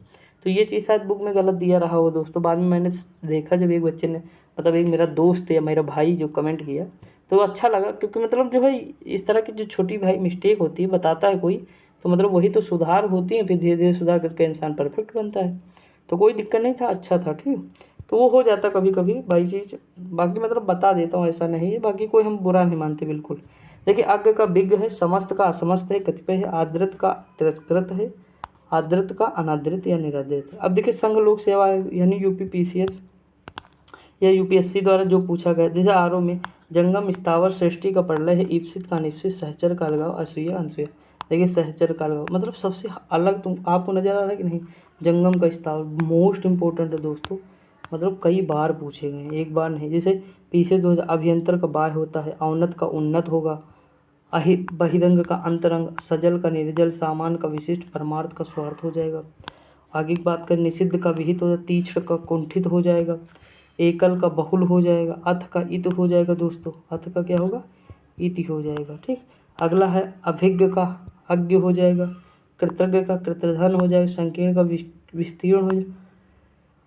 तो ये चीज़ शायद बुक में गलत दिया रहा हो दोस्तों। बाद में मैंने देखा जब एक बच्चे ने मतलब एक मेरा दोस्त या मेरा भाई जो कमेंट किया तो अच्छा लगा, क्योंकि मतलब जो है इस तरह की जो छोटी भाई मिस्टेक होती है बताता है कोई, तो मतलब वही तो सुधार होती है, फिर धीरे धीरे सुधार करके इंसान परफेक्ट बनता है। तो कोई दिक्कत नहीं था, अच्छा था, ठीक। तो वो हो जाता कभी कभी बाई चीज़, बाकी मतलब बता देता हूँ, ऐसा नहीं है, बाकी कोई हम बुरा नहीं मानते बिल्कुल। देखिए अज्ञ का विज्ञ है, समस्त का असमस्त है, कतिपय है, आदृत का तिरस्कृत है, आदृत का अनादृत या निरादृत है। अब देखिए संघ लोक सेवा यानी यूपीपीसीएस या यूपीएससी द्वारा जो पूछा गया, जैसे आरओ में जंगम स्थावर सृष्टि का प्रलय है, ईप्सित का अनिप्सित, सहचर का अलगाव, असूया अनसूया। देखिए सहचर का अलगाव मतलब सबसे अलग, तुम आपको नजर आ रहा है कि नहीं, जंगम का स्थावर मोस्ट इंपॉर्टेंट है दोस्तों, मतलब कई बार पूछे गए हैं, एक बार नहीं। जैसे पीछे दो अभियंतर का बाह्य होता है, औन्नत का उन्नत होगा, बहिरंग का अंतरंग, सजल का निर्जल, सामान्य का विशिष्ट, परमार्थ का स्वार्थ हो जाएगा। आगे की बात करें, निषिद्ध का विहित हो जाएगा, तीक्ष्ण का कुंठित हो जाएगा, एकल का बहुल हो जाएगा, अथ का इत हो जाएगा दोस्तों, अथ का क्या होगा, इति हो जाएगा। ठीक, अगला है अभिज्ञ का अज्ञ हो जाएगा, कृतज्ञ का कृतधन हो जाएगा, संकीर्ण का विस्तीर्ण हो जाएगा,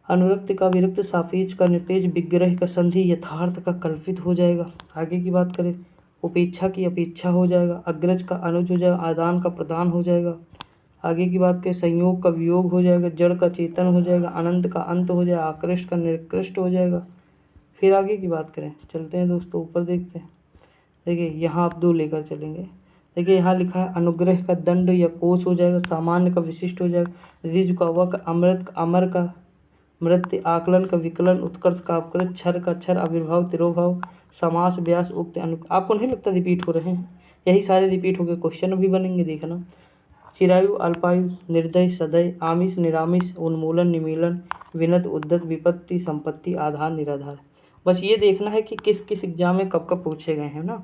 अनुरक्त का विरक्त, सापेक्ष का निरपेक्ष, विग्रह का संधि, यथार्थ का कल्पित हो जाएगा। आगे की बात करें, उपेक्षा की अपेक्षा हो जाएगा, अग्रज का अनुज हो जाएगा, आदान का प्रदान हो जाएगा। आगे की बात करें, संयोग का वियोग हो जाएगा, जड़ का चेतन हो जाएगा, अनंत का अंत हो जाएगा, आकृष्ट का निकृष्ट हो जाएगा। फिर आगे की बात करें, चलते हैं दोस्तों ऊपर देखते हैं। देखिए यहाँ आप दो लेकर चलेंगे। देखिए यहाँ लिखा है, अनुग्रह का दंड या कोष हो जाएगा, सामान्य का विशिष्ट हो जाएगा, ऋज का वक, अमृत का अमर का मृत्य, आकलन का विकलन, उत्कर्ष का अपकृत, क्षर का क्षर, आविर्भाव तिरोभाव, समास व्यास उक्त आपको नहीं लगता रिपीट हो रहे हैं? यही सारे रिपीट हो गए, क्वेश्चन भी बनेंगे देखना। चिरायु अल्पायु, निर्दय सदय, आमिष निरामिष, उन्मूलन निमीलन, विनत उद्दत, विपत्ति संपत्ति, आधार निराधार। बस ये देखना है कि किस किस एग्जाम में कब कब पूछे गए हैं ना।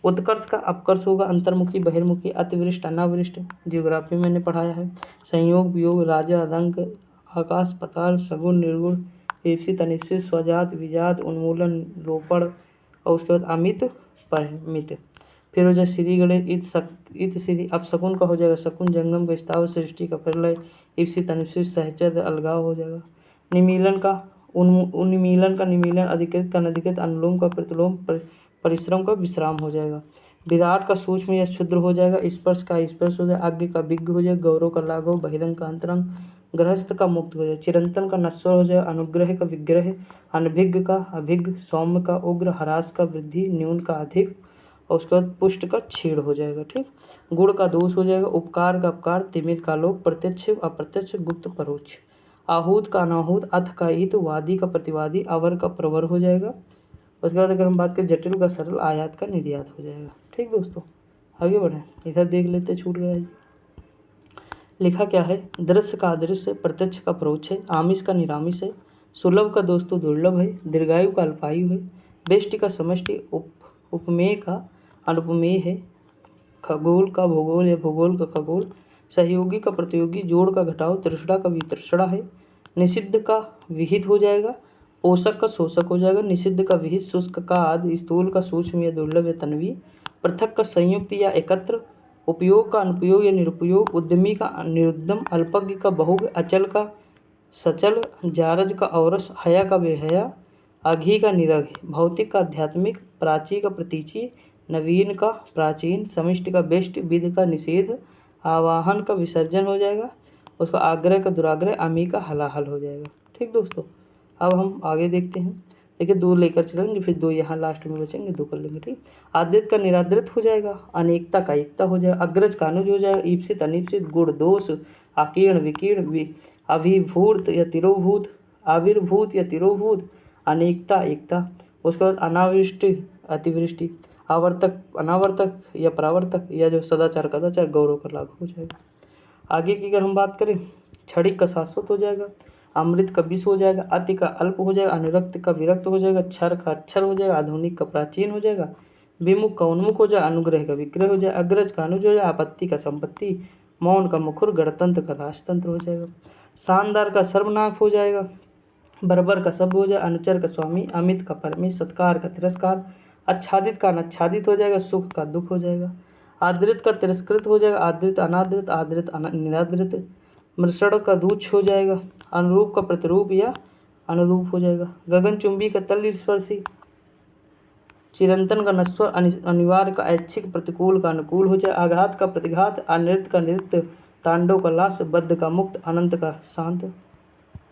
उत्कर्ष का अपकर्ष होगा, अंतर्मुखी बहिर्मुखी, अतिवृष्ट अनावृष्ट, जियोग्राफी मैंने पढ़ाया है। संयोग वियोग, राजा रंक, आकाश पताल, सगुण निर्गुण, ईप्सित अनिश्चित, स्वजात विजात, उन्मूलन रोपण, और उसके बाद अमित परिमित। फिर हो जाए श्री गणेश, इत श्री अपशकुन का हो जाएगा, शकुन जंगम का, स्थावर सृष्टि का प्रलय, ईप्सित अनिश्चित, सहचर अलगाव हो जाएगा। निमीलन का उन्मीलन का निमीलन, अधिकृत का अनधिकृत, अनुलोम का प्रतिलोम, परिश्रम का विश्राम हो जाएगा। विराट का सूक्ष्म या क्षुद्र हो जाएगा, स्पर्श का स्पर्श हो जाएगा, आज्ञ का विज्ञ हो जाएगा, गौरव का लाघव, बहिरंग का अंतरंग, गृहस्थ का मुक्त हो जाएगा, चिरंतन का नश्वर हो जाएगा, अनुग्रह का विग्रह, अनभिज्ञ का अभिज्ञ, सौम्य का उग्र, ह्रास का वृद्धि, न्यून का अधिक, और उसके बाद पुष्ट का छीड़ हो जाएगा। ठीक, गुण का दोष हो जाएगा, उपकार का अपकार, तिमिर का लोक, प्रत्यक्ष अप्रत्यक्ष, गुप्त परोक्ष, आहूत का अनाहूत, अथ का इत, वादी का प्रतिवादी, अवर का प्रवर हो जाएगा। उसके बाद अगर हम बात करें, जटिल का सरल, आयात का निर्यात हो जाएगा। ठीक दोस्तों, आगे बढ़ें, इधर देख लेते, छूट गया है। लिखा क्या है, दृश्य का अदृश्य, प्रत्यक्ष का परोक्ष है, आमिष का निरामिष है, सुलभ का दोस्तों दुर्लभ है, दीर्घायु का अल्पायु है, बेष्टि का समष्टि, उपमेय का अनुपमेय है, खगोल का भूगोल या भूगोल का खगोल, सहयोगी का प्रतियोगी, जोड़ का घटाव, तृष्णा का वितृष्णा है, निषिद्ध का विहित हो जाएगा, पोषक का शोषक हो जाएगा, निषिद्ध का विहित, शुष्क का आदि, स्थूल का सूक्ष्म या दुर्लभ या तन्वी, पृथक का संयुक्त या एकत्र, उपयोग का अनुपयोग या निरुपयोग, उद्यमी का निरुद्यम, अल्पज्ञ का बहुज्ञ, अचल का सचल, जारज का औरस, हया का बेहया, अघी का निरघ, भौतिक का आध्यात्मिक, प्राची का प्रतीची, नवीन का प्राचीन, समिष्टि का बेष्ट, विध का निषेध, आवाहन का विसर्जन हो जाएगा, उसका आग्रह का दुराग्रह, अमी का हलाहल हो जाएगा। ठीक दोस्तों, अब हम आगे देखते हैं। देखिए दो लेकर चलेंगे, फिर दो यहाँ लास्ट में बचेंगे, दो कर लेंगे। ठीक, आद्रित का निरादृत हो जाएगा, अनेकता का एकता हो जाएगा, अग्रज का अनुज हो जाएगा, ईप्सित अनिप्सित, गुण दोष, आकीर्ण विकीर्ण, अभिभूत या तिरोभूत, आविर्भूत या तिरोभूत, अनेकता एकता। उसके बाद अनावृष्टि अतिवृष्टि, आवर्तक अनावर्तक या परावर्तक, या जो सदाचार कदाचार, गौरव का लागू हो जाएगा। आगे की अगर हम बात करें, क्षणिक का शाश्वत हो जाएगा, अमृत का विष हो जाएगा, अति का अल्प हो जाएगा, अनुरक्त का विरक्त हो जाएगा, क्षर का अक्षर हो जाएगा, आधुनिक का प्राचीन हो जाएगा, विमुख का उन्मुख हो जाएगा, अनुग्रह का विग्रह हो जाएगा, अग्रज का अनुज हो जाएगा, आपत्ति का संपत्ति, मौन का मुखर, गणतंत्र का राजतंत्र हो जाएगा, शानदार का सर्वनाश हो जाएगा, बर्बर का शब्द हो जाएगा, अनुचर का स्वामी, अमित का परमेश, सत्कार का तिरस्कार, आच्छादित का अनाच्छादित हो जाएगा, सुख का दुख हो जाएगा, आदृत का तिरस्कृत हो जाएगा, आदृत अनादृत, आदृत निरादृत, मृषण का दूच हो जाएगा, अनुरूप का प्रतिरूप या अनुरूप हो जाएगा, गगनचुंबी का तल स्पर्शी, चिरंतन का नश्वर, अनिवार्य का ऐच्छिक, प्रतिकूल का अनुकूल हो जाए, आघात का प्रतिघात, अनृत का नृत्य, तांडव का लाश, बद्ध का मुक्त, अनंत का शांत,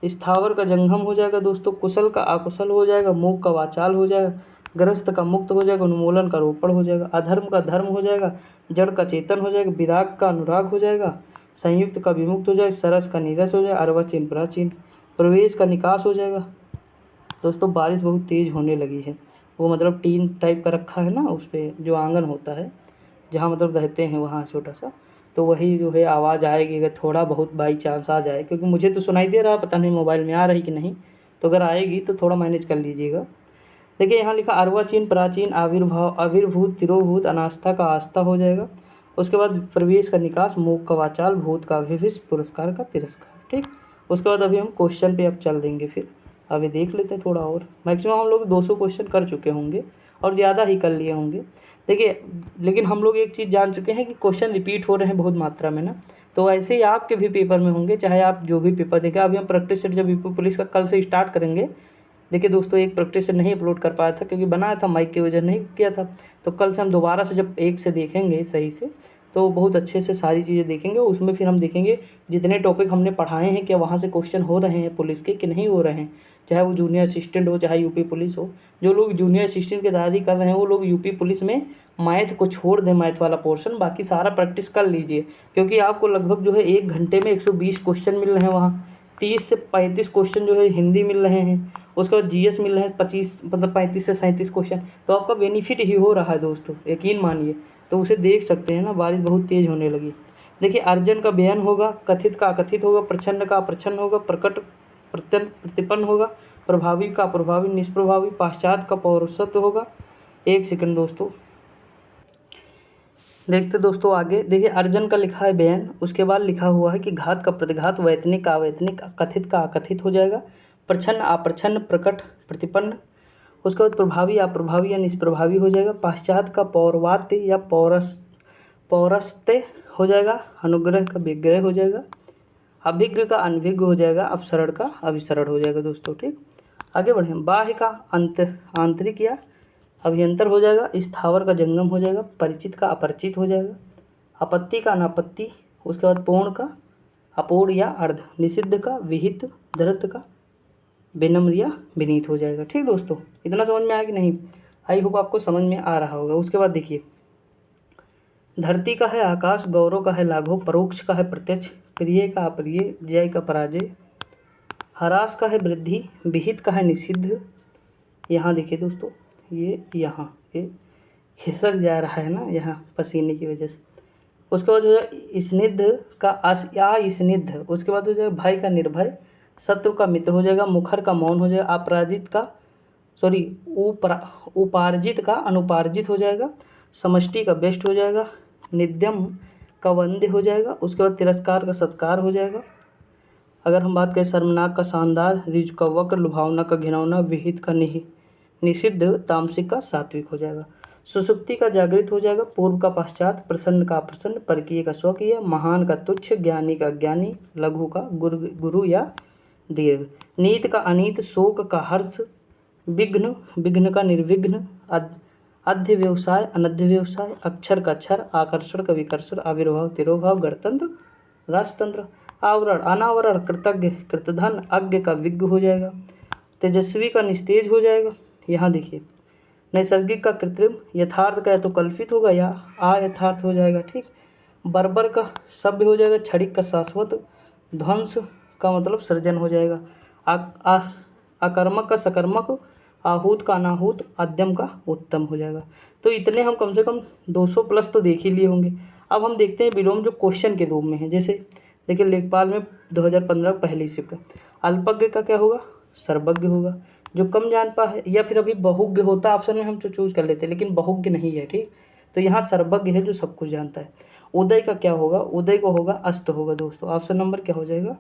स्थावर का जंगम हो जाएगा दोस्तों, कुशल का अकुशल हो जाएगा, मूक का वाचाल हो जाएगा, ग्रस्त का मुक्त हो जाएगा, उन्मूलन का रोपण हो जाएगा, अधर्म का धर्म हो जाएगा, जड़ का चेतन हो जाएगा, विराग का अनुराग हो जाएगा, संयुक्त का विमुक्त हो जाएगा, सरस का नीरस हो जाएगा, अर्वाचीन प्राचीन, प्रवेश का निकास हो जाएगा। दोस्तों बारिश बहुत तेज़ होने लगी है, वो मतलब टीन टाइप का रखा है ना, उस पर जो आंगन होता है जहाँ मतलब रहते हैं वहाँ छोटा सा, तो वही जो है आवाज़ आएगी, अगर थोड़ा बहुत बाई चांस आ जाए, क्योंकि मुझे तो सुनाई दे रहा, पता नहीं मोबाइल में आ रही कि नहीं, तो अगर आएगी तो थोड़ा मैनेज कर लीजिएगा। देखिए यहाँ लिखा अर्वाचीन प्राचीन आविर्भाव आविर्भूत तिरोभूत अनास्था का आस्था हो जाएगा। उसके बाद प्रवेश का निकास, मूक का वाचाल, भूत का अभिविश, पुरस्कार का तिरस्कार। ठीक, उसके बाद अभी हम क्वेश्चन पे अब चल देंगे। फिर अभी देख लेते हैं थोड़ा और। मैक्सिमम हम लोग 200 क्वेश्चन कर चुके होंगे और ज़्यादा ही कर लिए होंगे। देखिए लेकिन हम लोग एक चीज़ जान चुके हैं कि क्वेश्चन रिपीट हो रहे हैं बहुत मात्रा में ना, तो ऐसे ही आपके भी पेपर में होंगे, चाहे आप जो भी पेपर देखें। अभी हम प्रैक्टिस सेट जब यूपी पुलिस का कल से स्टार्ट करेंगे। देखिए दोस्तों, एक प्रैक्टिस सेट नहीं अपलोड कर पाया था क्योंकि बनाया था, माइक की वजह नहीं किया था। तो कल से हम दोबारा से जब एक से देखेंगे सही से, तो बहुत अच्छे से सारी चीज़ें देखेंगे। उसमें फिर हम देखेंगे जितने टॉपिक हमने पढ़ाए हैं क्या वहाँ से क्वेश्चन हो रहे हैं पुलिस के कि नहीं हो रहे हैं, चाहे वो जूनियर असिस्टेंट हो चाहे यूपी पुलिस हो। जो लोग जूनियर असिस्टेंट की तैयारी कर रहे हैं वो लोग यूपी पुलिस में मैथ को छोड़ दें, मैथ वाला पोर्शन, बाकी सारा प्रैक्टिस कर लीजिए। क्योंकि आपको लगभग जो है 1 घंटे में 120 क्वेश्चन मिल रहे हैं वहाँ। 30 से 35 क्वेश्चन जो है हिंदी मिल रहे हैं। उसके बाद जीएस मिल रहे हैं 25 मतलब 35 से 37 क्वेश्चन। तो आपका बेनिफिट ही हो रहा है दोस्तों, यकीन मानिए। तो उसे देख सकते हैं ना, बारिश बहुत तेज़ होने लगी। देखिए अर्जन का बयान होगा, कथित का अकथित होगा, प्रच्छन्न का अप्रच्छन्न होगा, प्रकट प्रतिपन्न होगा, प्रभावी का अप्रभावी, निष्प्रभावी, पाश्चात्य का पौरुषत्व होगा। एक सेकंड दोस्तों, देखते दोस्तों आगे। देखिए अर्जन का लिखा है बयान, उसके बाद लिखा हुआ है कि घात का प्रतिघात, वैतनिक का अवैतनिक, कथित का अकथित हो जाएगा, प्रच्छन्न अप्रच्छन्न, प्रकट प्रतिपन्न। उसके बाद प्रभावी अप्रभावी या निष्प्रभावी हो जाएगा, पाश्चात्य का पौर्वात्य या पौरस्त्य हो जाएगा, अनुग्रह का विग्रह हो जाएगा, अभिज्ञ का अनभिज्ञ हो जाएगा, अपसरण का अभिसरण हो जाएगा दोस्तों। ठीक, आगे बढ़ें। बाह्य का आंतरिक या अभ्यंतर हो जाएगा, स्थावर का जंगम हो जाएगा, परिचित का अपरिचित हो जाएगा, आपत्ति का अनापत्ति, उसके बाद पूर्ण का अपूर्ण या अर्ध, निषिद्ध का विहित, धृत का विनम्र या विनीत हो जाएगा। ठीक दोस्तों, इतना समझ में आया कि नहीं? आई होप आपको समझ में आ रहा होगा। उसके बाद देखिए, धरती का है आकाश, गौरव का है लाघव, परोक्ष का है प्रत्यक्ष, प्रिय का अप्रिय, जय का पराजय, ह्रास का है वृद्धि, विहित का है निषिद्ध। यहाँ देखिए दोस्तों, ये यहाँ ये खिसक जा रहा है ना यहाँ पसीने की वजह से। उसके बाद जो है स्निग्ध का स्निग्ध, उसके बाद हो जाएगा भय का निर्भय, शत्रु का मित्र हो जाएगा, मुखर का मौन हो जाएगा, अपराजित का उपार्जित का अनुपार्जित हो जाएगा, समष्टि का बेस्ट हो जाएगा, निद्यम का वंद्य हो जाएगा। उसके बाद तिरस्कार का सत्कार हो जाएगा। अगर हम बात करें शर्मनाक का शानदार, ऋजु का वक्र, लुभावना का घिनौना, विहित का निषिद्ध, तामसिक का सात्विक हो जाएगा, सुसुप्ति का जागृत हो जाएगा, पूर्व का पश्चात, प्रसन्न का अप्रसन्न, परकीय का स्वकीय, महान का तुच्छ, ज्ञानी का ज्ञानी, लघु का गुरु या दीर्घ, नीत का अनीत, शोक का हर्ष, विघ्न का निर्विघ्न, अध्य व्यवसाय अनध्य व्यवसाय, अक्षर का क्षर, आकर्षण का विकर्षण, आविर्भाव तिरोभाव, गणतंत्र राजतंत्र, आवरण अनावरण, कृतज्ञ कृतधन, अज्ञ का विज्ञ हो जाएगा, तेजस्वी का निस्तेज हो जाएगा। यहाँ देखिए, नैसर्गिक का कृत्रिम, यथार्थ का या तो कल्पित होगा या अयथार्थ हो जाएगा। ठीक, बर्बर का सभ्य हो जाएगा, क्षणिक का शाश्वत, ध्वंस का मतलब सृजन हो जाएगा, अकर्मक का सकर्मक, आहूत का अनाहूत, अद्यम का उत्तम हो जाएगा। तो इतने हम कम से कम 200 प्लस तो देख ही लिए होंगे। अब हम देखते हैं विलोम जो क्वेश्चन के रूप में है। जैसे देखिए लेखपाल में 2015 पहली शिफ्ट, अल्पज्ञ का क्या होगा? सर्वज्ञ होगा। जो कम जान पा है, या फिर अभी बहुज्ञ होता ऑप्शन में हम तो चूज कर लेते, लेकिन बहुज्ञ नहीं है। ठीक, तो यहाँ सर्वज्ञ है जो सब कुछ जानता है। उदय का क्या होगा? उदय को होगा अस्त होगा दोस्तों। ऑप्शन नंबर क्या हो जाएगा?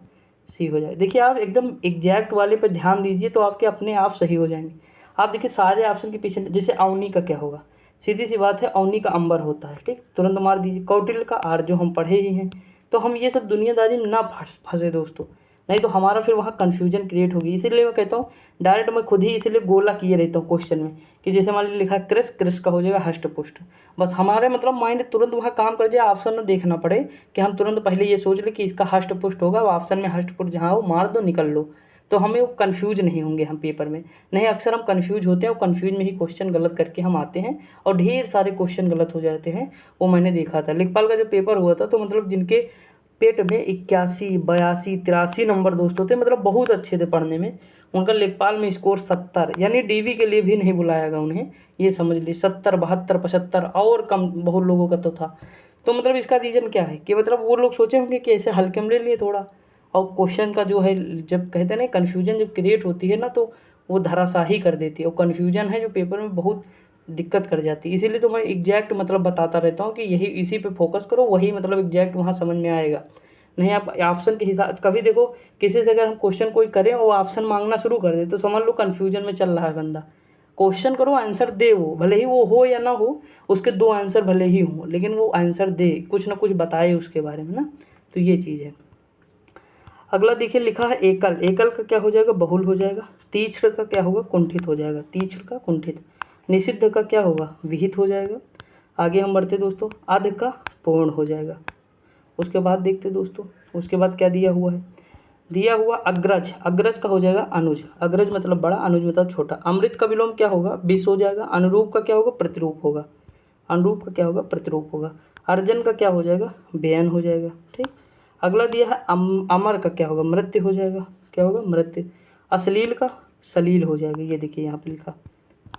सी हो जाएगा। देखिए आप एकदम एग्जैक्ट वाले पे ध्यान दीजिए तो आपके अपने आप सही हो जाएंगे। आप देखिए सारे ऑप्शन के पीछे, जैसे अवनी का क्या होगा? सीधी सी बात है, अवनी का अंबर होता है। ठीक, तुरंत मार दीजिए। कौटिल्य का आर, जो हम पढ़े ही हैं। तो हम ये सब दुनियादारी में ना फंसे दोस्तों, नहीं तो हमारा फिर वहाँ कन्फ्यूजन क्रिएट होगी। इसीलिए मैं कहता हूँ डायरेक्ट मैं खुद ही इसीलिए गोला किए रहता हूँ क्वेश्चन में, कि जैसे मान लीजिए लिखा है कृष, कृष का हो जाएगा हष्ट पुष्ट। बस हमारे मतलब माइंड तुरंत वहाँ काम कर जाए, ऑप्शन ना देखना पड़े कि हम तुरंत पहले ये सोच ले कि इसका हष्ट पुष्ट होगा, ऑप्शन में हष्ट पुष्ट जहाँ हो मार दो, निकल लो। तो हमें वो कन्फ्यूज नहीं होंगे हम पेपर में। नहीं, अक्सर हम कन्फ्यूज होते हैं, वो कन्फ्यूज में ही क्वेश्चन गलत करके हम आते हैं और ढेर सारे क्वेश्चन गलत हो जाते हैं। वो मैंने देखा था। लेखपाल का जब पेपर हुआ था तो मतलब जिनके पेट में 81, 82, 83 नंबर दोस्तों थे, मतलब बहुत अच्छे थे पढ़ने में, उनका लेखपाल में स्कोर 70, यानी डीवी के लिए भी नहीं बुलाया गया उन्हें, ये समझ लीजिए। 70, 72, 75 और कम बहुत लोगों का तो था। तो मतलब इसका रीज़न क्या है कि मतलब वो लोग सोचे होंगे कि ऐसे हल्के में ले लिए थोड़ा, और क्वेश्चन का जो है, जब कहते हैं ना कन्फ्यूजन जब क्रिएट होती है ना, तो वो धराशाही कर देती है, और कन्फ्यूजन है जो पेपर में बहुत दिक्कत कर जाती है। इसीलिए तो मैं एग्जैक्ट मतलब बताता रहता हूँ कि यही इसी पे फोकस करो, वही मतलब एग्जैक्ट वहाँ समझ में आएगा। नहीं आप ऑप्शन के हिसाब कभी देखो, किसी से अगर हम क्वेश्चन कोई करें और ऑप्शन मांगना शुरू कर दे, तो समझ लो कन्फ्यूजन में चल रहा है बंदा। क्वेश्चन करो, आंसर दे, वो भले ही वो हो या ना हो, उसके 2 आंसर भले ही हों, लेकिन वो आंसर दे, कुछ ना कुछ बताए उसके बारे में ना। तो ये चीज़ है। अगला देखिए लिखा है एकल। एकल का क्या हो जाएगा? बहुल हो जाएगा। तीक्ष्ण का क्या होगा? कुंठित हो जाएगा। तीक्ष्ण का कुंठित। निषिद्ध का क्या होगा? विहित हो जाएगा। आगे हम बढ़ते दोस्तों, आध का पूर्ण हो जाएगा। उसके बाद देखते दोस्तों, उसके बाद क्या दिया हुआ है? दिया हुआ अग्रज। अग्रज का हो जाएगा अनुज। अग्रज मतलब बड़ा, अनुज मतलब छोटा। अमृत का विलोम क्या होगा? विष हो जाएगा। अनुरूप का क्या होगा? प्रतिरूप होगा। अनुरूप का क्या होगा? प्रतिरूप होगा। अर्जन का क्या हो जाएगा? व्ययन हो जाएगा। ठीक। अगला दिया है अमर का क्या होगा? मृत्यु हो जाएगा। क्या होगा? मृत्यु। अश्लील का सलील हो जाएगा। ये देखिए यहाँ पे लिखा।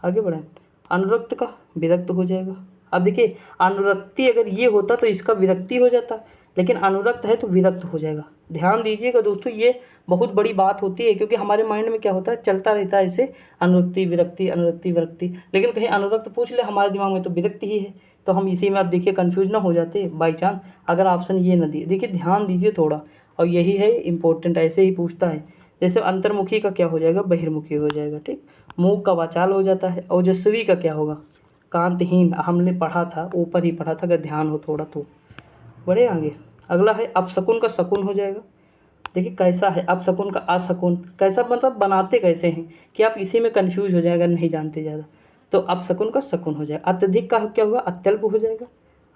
आगे बढ़ें। अनुरक्त का विरक्त हो जाएगा। अब देखिए अनुरक्ति अगर ये होता तो इसका विरक्ति हो जाता, लेकिन अनुरक्त है तो विरक्त हो जाएगा। ध्यान दीजिएगा दोस्तों, ये बहुत बड़ी बात होती है, क्योंकि हमारे माइंड में क्या होता है, चलता रहता है ऐसे अनुरक्ति विरक्ति अनुरक्ति विरक्ति, लेकिन कहीं अनुरक्त पूछ ले हमारे दिमाग में तो विरक्ति ही है। तो हम इसी में आप देखिए कन्फ्यूज ना हो जाते बाई चांस अगर ऑप्शन ये ना दिए। देखिए ध्यान दीजिए थोड़ा, और यही है इंपॉर्टेंट, ऐसे ही पूछता है। जैसे अंतर्मुखी का क्या हो जाएगा? बहिर्मुखी हो जाएगा। ठीक। मूक का वाचाल हो जाता है। ओजस्वी का क्या होगा? कांतहीन। हमने पढ़ा था, ऊपर ही पढ़ा था, अगर ध्यान हो थोड़ा तो। बढ़े आगे। अगला है अपशकुन का शकुन हो जाएगा। देखिए कैसा है अपशकुन का अशकुन, कैसा मतलब बनाते कैसे हैं कि आप इसी में कंफ्यूज हो जाएगा, नहीं जानते ज़्यादा। तो अपशकुन का शकुन हो जाएगा। अत्यधिक का क्या होगा? अत्यल्प हो जाएगा।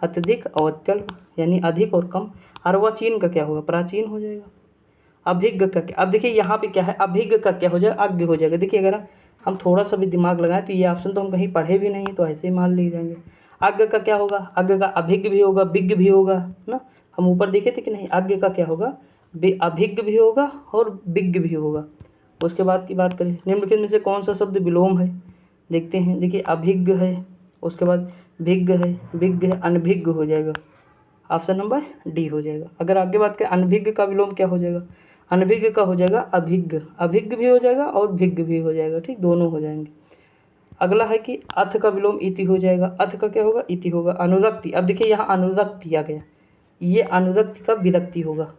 अत्यधिक और अत्यल्प यानी अधिक और कम। अर्वाचीन का क्या होगा? प्राचीन हो जाएगा। अभिज्ञ का क्या? अब देखिए यहाँ पे क्या है, अभिज्ञ का क्या हो जाएगा? अज्ञ हो जाएगा। देखिए अगर हम थोड़ा सा भी दिमाग लगाएं तो ये ऑप्शन तो हम कहीं पढ़े भी नहीं, तो ऐसे ही मान ले जाएंगे। अज्ञ का क्या होगा? अज्ञ का अभिज्ञ भी होगा, विज्ञ भी होगा ना। हम ऊपर देखे थे कि नहीं? अज्ञ का क्या होगा? अभिज्ञ भी होगा और विज्ञ भी होगा। उसके बाद की बात करें, निम्नलिखित में से कौन सा शब्द विलोम है? देखते हैं। देखिए अभिज्ञ है, उसके बाद विज्ञ है, विज्ञ है, अनभिज्ञ हो जाएगा। ऑप्शन नंबर डी हो जाएगा। अगर आगे बात करें अनभिज्ञ का विलोम क्या हो जाएगा? अनभिज्ञ का हो जाएगा अभिज्ञ। अभिज्ञ भी हो जाएगा और भिज्ञ भी हो जाएगा। ठीक, दोनों हो जाएंगे। अगला है कि अथ का विलोम इति हो जाएगा। अथ का क्या होगा? इति होगा। अनुरक्ति। अब देखिए यहाँ अनुरक्ति आ गया, ये अनुरक्ति का विरक्ति होगा।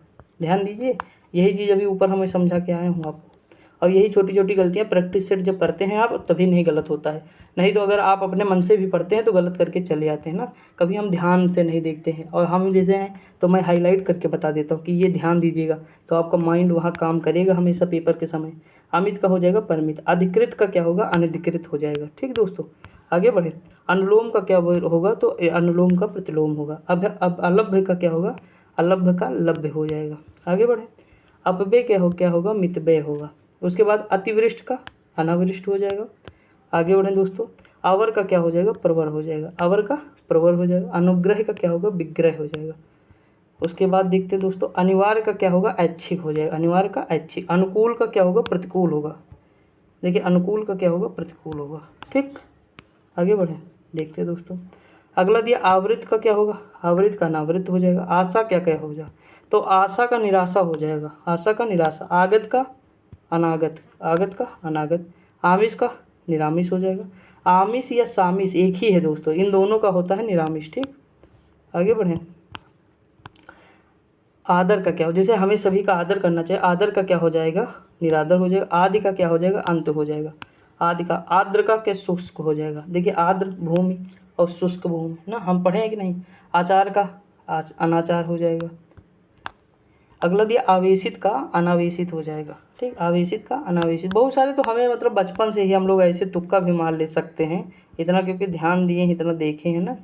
ध्यान दीजिए, यही चीज़ अभी ऊपर हमें समझा के आया हूँ आपको। और यही छोटी छोटी गलतियाँ प्रैक्टिस सेट जब करते हैं आप, तभी नहीं गलत होता है। नहीं तो अगर आप अपने मन से भी पढ़ते हैं तो गलत करके चले आते हैं ना। कभी हम ध्यान से नहीं देखते हैं, और हम जैसे हैं तो मैं हाईलाइट करके बता देता हूँ कि ये ध्यान दीजिएगा, तो आपका माइंड वहाँ काम करेगा हमेशा पेपर के समय। अमित का हो जाएगा परमित। अधिकृत का क्या होगा? अनधिकृत हो जाएगा। ठीक दोस्तों, आगे बढ़े। अनुलोम का क्या होगा? तो अनुलोम का प्रतिलोम होगा। अब अलभ्य का क्या होगा? अलभ्य का लभ्य हो जाएगा। आगे बढ़े। अपव्यय क्या होगा? मितव्यय होगा। उसके बाद अतिवृष्ट का अनावृष्ट हो जाएगा। आगे बढ़ें दोस्तों। अवर का क्या हो जाएगा? प्रवर हो जाएगा। अवर का प्रवर हो जाएगा। अनुग्रह का क्या होगा? विग्रह हो जाएगा। उसके बाद देखते हैं दोस्तों, अनिवार्य का क्या होगा? ऐच्छिक हो जाएगा। अनिवार्य का ऐच्छिक। अनुकूल का क्या होगा? प्रतिकूल होगा। देखिए अनुकूल का क्या होगा? प्रतिकूल होगा। ठीक, आगे बढ़ें, देखते हैं दोस्तों। अगला दिया आवृत का क्या होगा? आवृत का अनावृत हो जाएगा। आशा क्या क्या हो जाएगा? तो आशा का निराशा हो जाएगा। आशा का निराशा। आगत का अनागत। आगत का अनागत। आमिष का निरामिष हो जाएगा। आमिष या सामिष एक ही है दोस्तों, इन दोनों का होता है निरामिष। ठीक, आगे बढ़ें। आदर का क्या हो? जैसे हमें सभी का आदर करना चाहिए, आदर का क्या हो जाएगा? निरादर हो जाएगा। आदि का क्या हो जाएगा? अंत हो जाएगा। आदि का आर्द्र का क्या? शुष्क हो जाएगा। देखिए आर्द्र भूमि और शुष्क भूमि ना, हम पढ़े हैं कि नहीं? आचार का अनाचार हो जाएगा। अगला दिया आवेशित का अनावेशित हो जाएगा। ठीक, आवेशित का अनावेशित। बहुत सारे तो हमें मतलब बचपन से ही हम लोग ऐसे तुक्का भी मार ले सकते हैं, इतना क्योंकि ध्यान दिए हैं, इतना देखे हैं ना।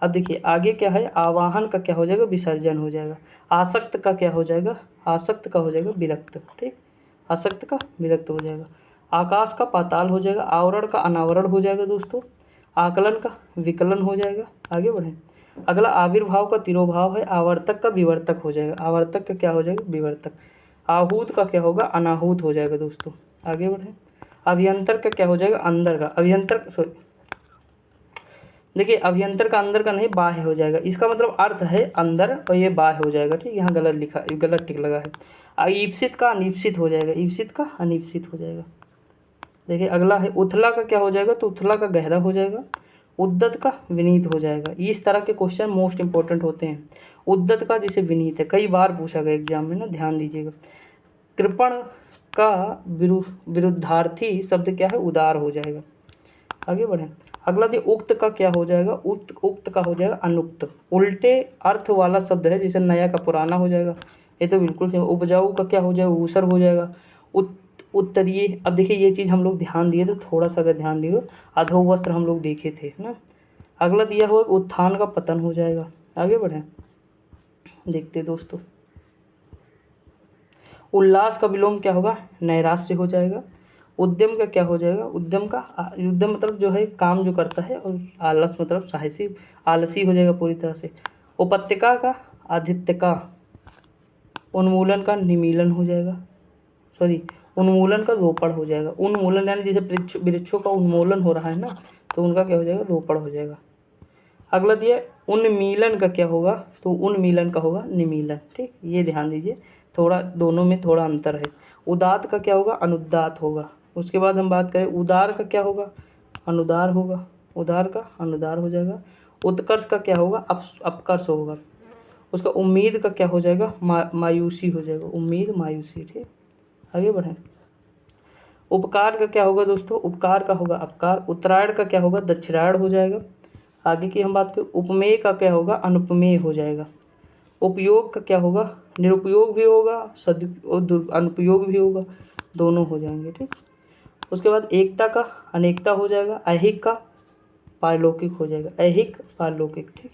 अब देखिए आगे क्या है? आवाहन का क्या हो जाएगा? विसर्जन हो जाएगा। आसक्त का क्या हो जाएगा? आसक्त का हो जाएगा विरक्त। ठीक, आसक्त का विरक्त हो जाएगा। आकाश का पाताल हो जाएगा। आवरण का अनावरण हो जाएगा दोस्तों। आकलन का विकलन हो जाएगा। आगे बढ़ें। अगला आविर्भाव का तिरोभाव है। आवर्तक का विवर्तक हो जाएगा। आवर्तक का क्या हो जाएगा? विवर्तक। आहूत का क्या होगा? अनाहूत हो जाएगा दोस्तों। आगे बढ़ें। अभियंतर का क्या हो जाएगा? अंदर का। अभियंतर देखिए अभ्यंतर का अंदर का नहीं, बाह्य हो जाएगा। इसका मतलब अर्थ है अंदर और ये बाह्य हो जाएगा। ठीक, यहाँ गलत लिखा, गलत टिक लगा है। ईप्सित का अनिप्सित हो जाएगा, ईप्सित का अनिप्सित हो जाएगा। देखिए अगला है उथला का क्या हो जाएगा, तो उथला का गहरा हो जाएगा। उद्दत का विनीत हो जाएगा। इस तरह के क्वेश्चन मोस्ट इंपॉर्टेंट होते हैं। उद्दत का जैसे विनीत है, कई बार पूछा गया एग्जाम में ना, ध्यान दीजिएगा। कृपण का विरुद्धार्थी शब्द क्या है, उदार हो जाएगा। आगे बढ़ें। अगला देखिए उक्त का क्या हो जाएगा, उक्त का हो जाएगा अनुक्त। उल्टे अर्थ वाला शब्द है, जैसे नया का पुराना हो जाएगा, ये तो बिल्कुल सही। उपजाऊ का क्या हो जाएगा, ऊसर हो जाएगा। उत्तरीय, अब देखिए ये चीज़ हम लोग ध्यान दिए तो थोड़ा सा अगर ध्यान दिए, अधोवस्त्र हम लोग देखे थे ना। अगला दिया हुआ उत्थान का पतन हो जाएगा। आगे बढ़ें, देखते दोस्तों। उल्लास का विलोम क्या होगा, नैराश्य हो जाएगा। उद्यम का क्या हो जाएगा, उद्यम मतलब जो है काम जो करता है, और आलस मतलब साहसी, आलसी हो जाएगा पूरी तरह से। उपत्यका का आदित्य का, उन्मूलन का निमीलन हो जाएगा, सॉरी उन्मूलन का रोपण हो जाएगा। उन्मूलन यानी जैसे वृक्षों का उन्मूलन हो रहा है ना, तो उनका क्या हो जाएगा, रोपण हो जाएगा। अगला दिया उन्मीलन का क्या होगा, तो उन्मीलन का होगा निमीलन। ठीक, ये ध्यान दीजिए, थोड़ा दोनों में थोड़ा अंतर है। उदात का क्या होगा, अनुदात होगा। उसके बाद हम बात करें उदार का क्या होगा, अनुदार होगा। उदार का अनुदार हो जाएगा। उत्कर्ष का क्या होगा, अपकर्ष होगा। उसका उम्मीद का क्या हो जाएगा, मायूसी हो जाएगा। उम्मीद मायूसी। ठीक, आगे बढ़ें। उपकार का क्या होगा दोस्तों, उपकार का होगा अपकार। उत्तरायण का क्या होगा, दक्षिणायण हो जाएगा। आगे की हम बात करें, उपमेय का क्या होगा, अनुपमेय हो जाएगा। उपयोग का क्या होगा, निरुपयोग भी होगा, अनुपयोग भी होगा, दोनों हो जाएंगे। ठीक, उसके बाद एकता का अनेकता हो जाएगा। ऐहिक का पारलौकिक हो जाएगा, ऐहिक पारलौकिक। ठीक,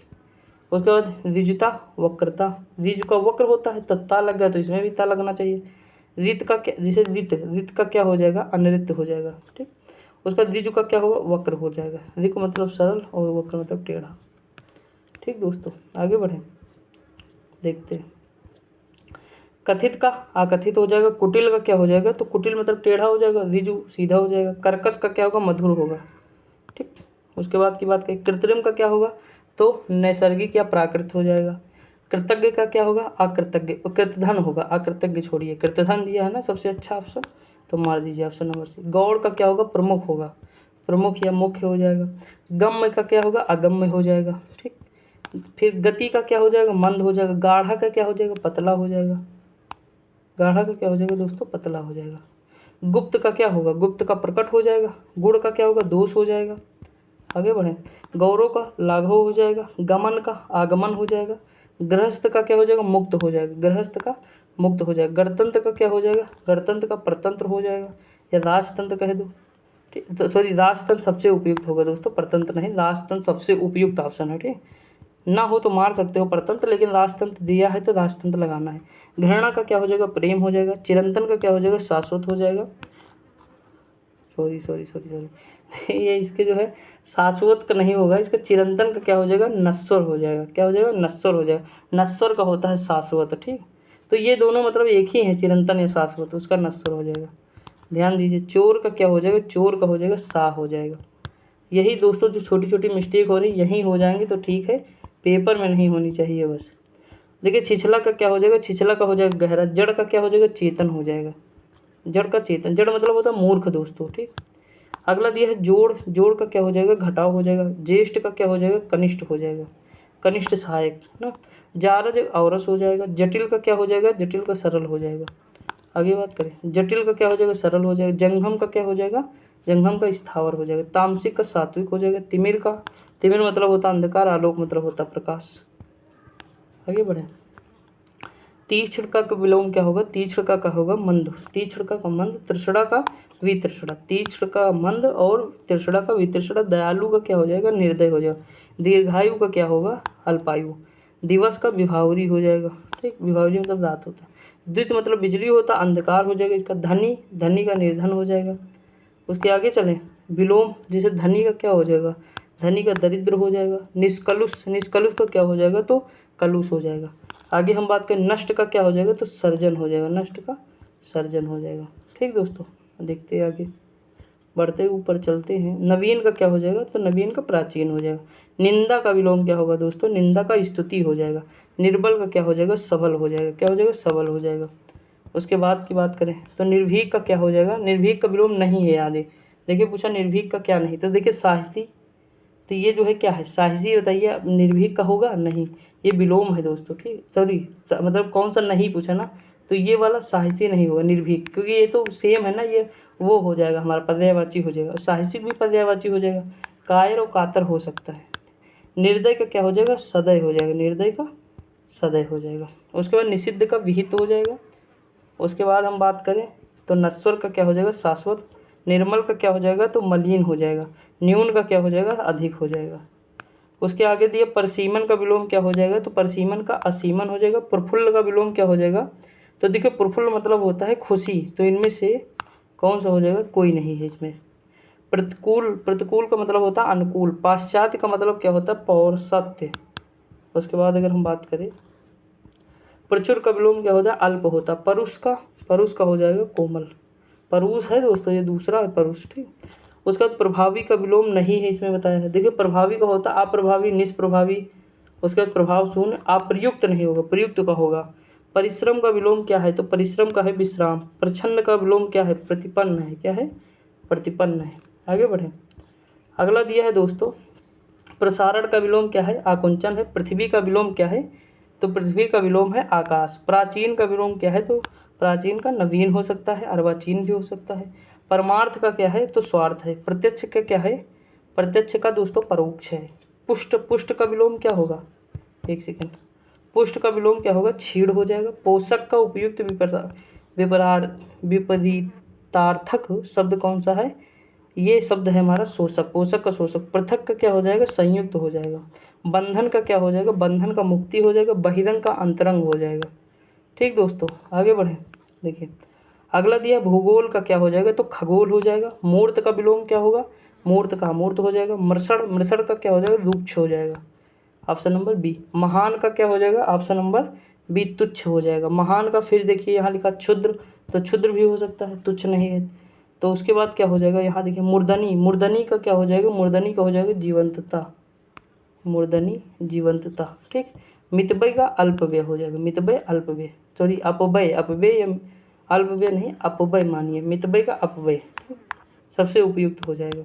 उसके बाद ऋजुता वक्रता, ऋजु का वक्र होता है तो ता लग गया, तो इसमें भी ता लगना चाहिए। रित का क्या, जैसे रित का क्या हो जाएगा, अनृत हो जाएगा। ठीक, उसका ऋजु का क्या होगा, वक्र हो जाएगा। ऋक मतलब सरल और वक्र मतलब टेढ़ा। ठीक दोस्तों, आगे बढ़ें, देखते हैं। कथित का आकथित हो जाएगा। कुटिल का क्या हो जाएगा, तो कुटिल मतलब टेढ़ा हो जाएगा, ऋजु सीधा हो जाएगा। कर्कश का क्या होगा, मधुर होगा। ठीक, उसके बाद की बात करें, कृत्रिम का क्या होगा, तो नैसर्गिक या प्राकृत हो जाएगा। कृतज्ञ का क्या होगा, अकृतज्ञ। कृतधन होगा, अकृतज्ञ छोड़िए, कृतधन दिया है ना सबसे अच्छा ऑप्शन, तो मार दीजिए ऑप्शन नंबर सी। गौड़ का क्या होगा, प्रमुख होगा, प्रमुख या मुख्य हो जाएगा। गम्य का क्या होगा, अगम्य हो जाएगा। ठीक, फिर गति का क्या हो जाएगा, मंद हो जाएगा। गाढ़ा का क्या हो जाएगा, पतला हो जाएगा। गाढ़ा का क्या हो जाएगा दोस्तों, पतला हो जाएगा। गुप्त का क्या होगा, गुप्त का प्रकट हो जाएगा। गुण का क्या होगा, दोष हो जाएगा। आगे बढ़ें। गौरव का लाघव हो जाएगा। गमन का आगमन हो जाएगा। गृहस्थ का क्या हो जाएगा, मुक्त हो जाएगा, गृहस्थ का मुक्त हो जाएगा। गणतंत्र का क्या हो जाएगा, गणतंत्र का परतंत्र हो जाएगा, या राजतंत्र कह दो। ठीक, तो सॉरी राजतंत्र सबसे उपयुक्त होगा दोस्तों, परतंत्र नहीं, राजतंत्र सबसे उपयुक्त ऑप्शन है। ठीक, ना हो तो मार सकते हो परतंत्र, लेकिन राजतंत्र दिया है तो राजतंत्र लगाना है। घृणा का क्या हो जाएगा, प्रेम हो जाएगा। चिरंतन का क्या हो जाएगा, शाश्वत हो जाएगा। सॉरी सॉरी सॉरी सॉरी ये इसके जो है शाश्वत का नहीं होगा, इसका चिरंतन का क्या हो जाएगा, नश्वर हो जाएगा। क्या हो जाएगा, नश्वर हो जाएगा। नश्वर का होता है शाश्वत। ठीक, तो ये दोनों मतलब एक ही है, चिरंतन या शाश्वत, उसका नश्वर हो जाएगा। ध्यान दीजिए। चोर का क्या हो जाएगा, चोर का हो जाएगा सा हो जाएगा। यही दोस्तों जो छोटी छोटी मिस्टेक हो रही यहीं हो जाएंगी तो ठीक है, पेपर में नहीं होनी चाहिए बस। देखिए छिछला का क्या हो जाएगा, छिछला का हो जाएगा गहरा। जड़ का क्या हो जाएगा, चेतन हो जाएगा। जड़ का चेतन, जड़ मतलब होता है मूर्ख दोस्तों। ठीक, अगला दिया है जोड़। जोड़ का क्या हो जाएगा, घटाव हो जाएगा। ज्येष्ठ का क्या हो जाएगा, कनिष्ठ हो जाएगा, कनिष्ठ सहायक ना। जारज औरस हो जाएगा। जटिल का क्या हो जाएगा, जटिल का सरल हो जाएगा। आगे बात करें, जटिल का क्या हो जाएगा, सरल हो जाएगा। जंगम का क्या हो जाएगा, जंगम का स्थावर हो जाएगा। तामसिक का सात्विक हो जाएगा। तिमिर का, तिमिर मतलब होता अंधकार, आलोक मतलब होता प्रकाश। आगे बढ़े। तीक्ष्ण का विलोम क्या होगा, तीक्ष्ण का होगा मंद। तीक्ष्ण का मंद, तृष्णा का वितृष्णा। तीक्ष्ण का मंद और तृष्णा का वितृष्णा। दयालु का क्या हो जाएगा, निर्दय हो जाएगा। दीर्घायु का क्या होगा, अल्पायु। दिवस का विभावरी हो जाएगा। ठीक, विभावरी मतलब रात होता है। द्वित मतलब बिजली होता, अंधकार हो जाएगा इसका। धनी, धनी का निर्धन हो जाएगा। उसके आगे चलें, विलोम जैसे धनी का क्या हो जाएगा, धनी का दरिद्र हो जाएगा। निष्कलुष, निष्कलुष का क्या हो जाएगा, तो कलुष हो जाएगा। आगे हम बात करें नष्ट का क्या हो जाएगा, तो सर्जन हो जाएगा। नष्ट का सर्जन हो जाएगा। ठीक दोस्तों, देखते हैं आगे। बढ़ते ऊपर चलते हैं। नवीन का क्या हो जाएगा, तो नवीन का प्राचीन हो जाएगा। निंदा का विलोम क्या होगा दोस्तों, निंदा का स्तुति हो जाएगा। निर्बल का क्या हो जाएगा, सबल हो जाएगा। क्या हो जाएगा, सबल हो जाएगा। उसके बाद की बात करें तो निर्भीक का क्या हो जाएगा, निर्भीक का विलोम नहीं है याद है। देखिए पूछा निर्भीक का क्या नहीं, तो देखिए साहसी, तो ये जो है क्या है, साहसी बताइए। अब निर्भीक का होगा नहीं, ये विलोम है दोस्तों, ठीक, सॉरी मतलब कौन सा नहीं पूछा ना, तो ये वाला साहसी नहीं होगा, निर्भीक, क्योंकि ये तो सेम है ना, ये वो हो जाएगा हमारा पर्यायवाची हो जाएगा, और साहसी भी पर्यायवाची हो जाएगा। कायर और कातर हो सकता है। निर्दय का क्या हो जाएगा, सदय हो जाएगा, निर्दय का सदय हो जाएगा। उसके बाद निषिद्ध का विहित हो जाएगा। उसके बाद हम बात करें तो नश्वर का क्या हो जाएगा, शाश्वत। निर्मल का क्या हो जाएगा, तो मलिन हो जाएगा। न्यून का क्या हो जाएगा, अधिक हो जाएगा। उसके आगे दिए परसीमन का विलोम क्या हो जाएगा, तो परसीमन का असीमन हो जाएगा। प्रफुल्ल का विलोम क्या हो जाएगा, तो देखिए प्रफुल्ल मतलब होता है खुशी, तो इनमें से कौन सा हो जाएगा, कोई नहीं है इसमें। प्रतिकूल, प्रतिकूल का मतलब होता है अनुकूल। पाश्चात्य का मतलब क्या होता है, पौरुषत्य। उसके बाद अगर हम बात करें प्रचुर का विलोम क्या होता है, अल्प होता है। परुष का हो जाएगा कोमल। परुष है दोस्तों, ये दूसरा है परुष, ठीक। उसके बाद प्रभावी का विलोम नहीं है इसमें बताया है। देखिए प्रभावी का होता है अप्रभावी, निष्प्रभावी। उसके बाद प्रभाव शून्य, अप्रयुक्त नहीं होगा, प्रयुक्त का होगा। परिश्रम का विलोम क्या है, तो परिश्रम का है विश्राम। प्रच्छन्न का विलोम क्या है, प्रतिपन्न है। क्या है, प्रतिपन्न है। आगे बढ़े, अगला दिया है दोस्तों प्रसारण का विलोम क्या है, आकुंचन है। पृथ्वी का विलोम क्या है, तो पृथ्वी का विलोम है आकाश। प्राचीन का विलोम क्या है, तो प्राचीन का नवीन हो सकता है, अर्वाचीन भी हो सकता है। परमार्थ का क्या है, तो स्वार्थ है। प्रत्यक्ष का क्या है, प्रत्यक्ष का दोस्तों परोक्ष है। पुष्ट, पुष्ट का विलोम क्या होगा, एक सेकंड, पुष्ट का विलोम क्या होगा, छीड़ हो जाएगा। पोषक का उपयुक्त विपरीतार्थक शब्द कौन सा है, ये शब्द है हमारा शोषक। पोषक का शोषक। पृथक का क्या हो जाएगा, संयुक्त हो जाएगा। बंधन का क्या हो जाएगा, बंधन का मुक्ति हो जाएगा। बहिरंग का अंतरंग हो जाएगा। ठीक दोस्तों, आगे बढ़ें। देखिए अगला दिया भूगोल का क्या हो जाएगा, तो खगोल हो जाएगा। मूर्त का विलोम क्या होगा, मूर्त का अमूर्त हो जाएगा। मृषण, मृषण का क्या हो जाएगा, रुक्ष हो जाएगा। Option number B. महान का क्या हो जाएगा, ऑप्शन नंबर बी, तुच्छ हो जाएगा। महान का फिर देखिए यहाँ लिखा क्षुद्र, तो क्षुद्र भी हो सकता है, तुच्छ नहीं है। तो उसके बाद क्या हो जाएगा, यहाँ देखिए मूर्धनी, मूर्धनी का क्या हो जाएगा, मूर्धनी का हो जाएगा जीवंतता। मूर्धनी जीवंतता, ठीक। मितव्यय का अल्पव्यय हो जाएगा, मितव्यय अल्पव्यय, सॉरी अपव्यय, अपव्यय या अल्पव्यय नहीं, अपव्यय मानिए, मितव्यय का अपव्यय, सबसे उपयुक्त हो जाएगा।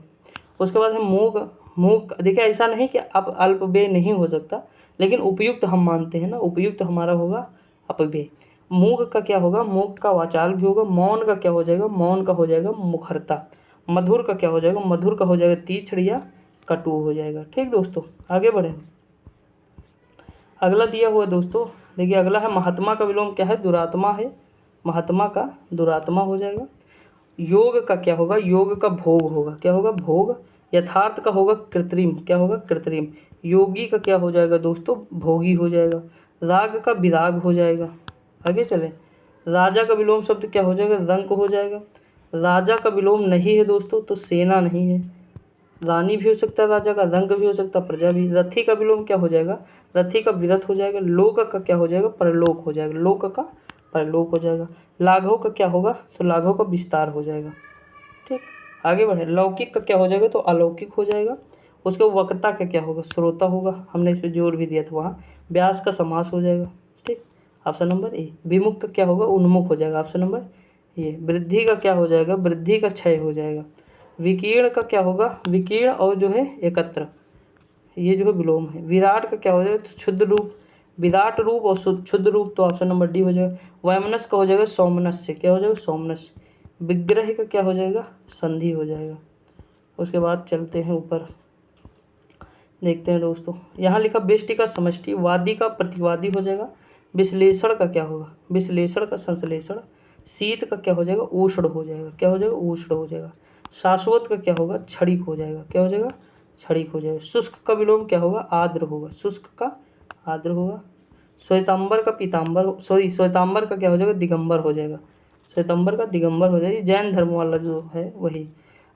उसके बाद है मूक, मूक देखिए ऐसा नहीं कि अब अल्पव्यय नहीं हो सकता, लेकिन उपयुक्त हम मानते हैं ना, उपयुक्त हमारा होगा अपव्यय। मूक का क्या होगा, मूक का वाचाल भी होगा। मौन का क्या हो जाएगा, मौन का हो जाएगा मुखरता। मधुर का क्या हो जाएगा, मधुर का हो जाएगा तीक्ष्ण या कटु हो जाएगा। ठीक दोस्तों, आगे बढ़ें। अगला दिया हुआ दोस्तों, देखिए अगला है महात्मा का विलोम क्या है, दुरात्मा है। महात्मा का दुरात्मा हो जाएगा। योग का क्या होगा, योग का भोग होगा। क्या होगा, भोग। यथार्थ का होगा कृत्रिम। क्या होगा, कृत्रिम। योगी का क्या हो जाएगा दोस्तों, भोगी हो जाएगा। राग का विराग हो जाएगा। आगे चले, राजा का विलोम शब्द क्या हो जाएगा, रंक हो जाएगा। राजा का विलोम नहीं है दोस्तों, तो सेना नहीं है। रानी भी हो सकता है राजा का, रंग भी हो सकता है, प्रजा भी। रथी का विलोम क्या हो जाएगा, रथी का विरथ हो जाएगा। लोक का क्या हो जाएगा, परलोक हो जाएगा। लोक का परलोक हो जाएगा। लाघव का क्या होगा, तो लाघव का विस्तार हो जाएगा। ठीक, आगे बढ़े। लौकिक का क्या हो जाएगा, तो अलौकिक हो जाएगा। उसके वक्ता का क्या होगा, श्रोता होगा, हमने इस पर जोर भी दिया था वहाँ। व्यास का समास हो जाएगा। ठीक, ऑप्शन नंबर ए। विमुख का क्या होगा, उन्मुख हो जाएगा, ऑप्शन नंबर ए। वृद्धि का क्या हो जाएगा, वृद्धि का क्षय हो जाएगा। विकीर्ण का क्या होगा, विकीर्ण और जो है एकत्र, ये जो है विलोम है। विराट का क्या हो जाएगा, तो क्षुद्र रूप। विराट रूप और क्षुद्र रूप, तो ऑप्शन नंबर डी हो जाएगा। वैमनस्य का हो जाएगा सौमनस्य। क्या हो जाएगा, सौमनस्य। विग्रह का क्या हो जाएगा, संधि हो जाएगा। उसके बाद चलते हैं ऊपर, देखते हैं दोस्तों, यहाँ लिखा बेष्टि का समष्टि, वादी का प्रतिवादी हो जाएगा। विश्लेषण का क्या होगा, विश्लेषण का संश्लेषण। शीत का क्या हो जाएगा, उष्ण हो जाएगा। क्या हो जाएगा, उष्ण हो जाएगा। शाश्वत का क्या होगा, क्षणिक हो जाएगा। क्या हो जाएगा, क्षणिक हो जाएगा। शुष्क का विलोम क्या होगा, आर्द्र होगा। शुष्क का आर्द्र होगा। श्वेतांबर का पीतांबर, सॉरी श्वेतांबर का क्या हो जाएगा, दिगंबर हो जाएगा। श्वेतांबर का दिगंबर हो जाएगा, जैन धर्म वाला जो है वही।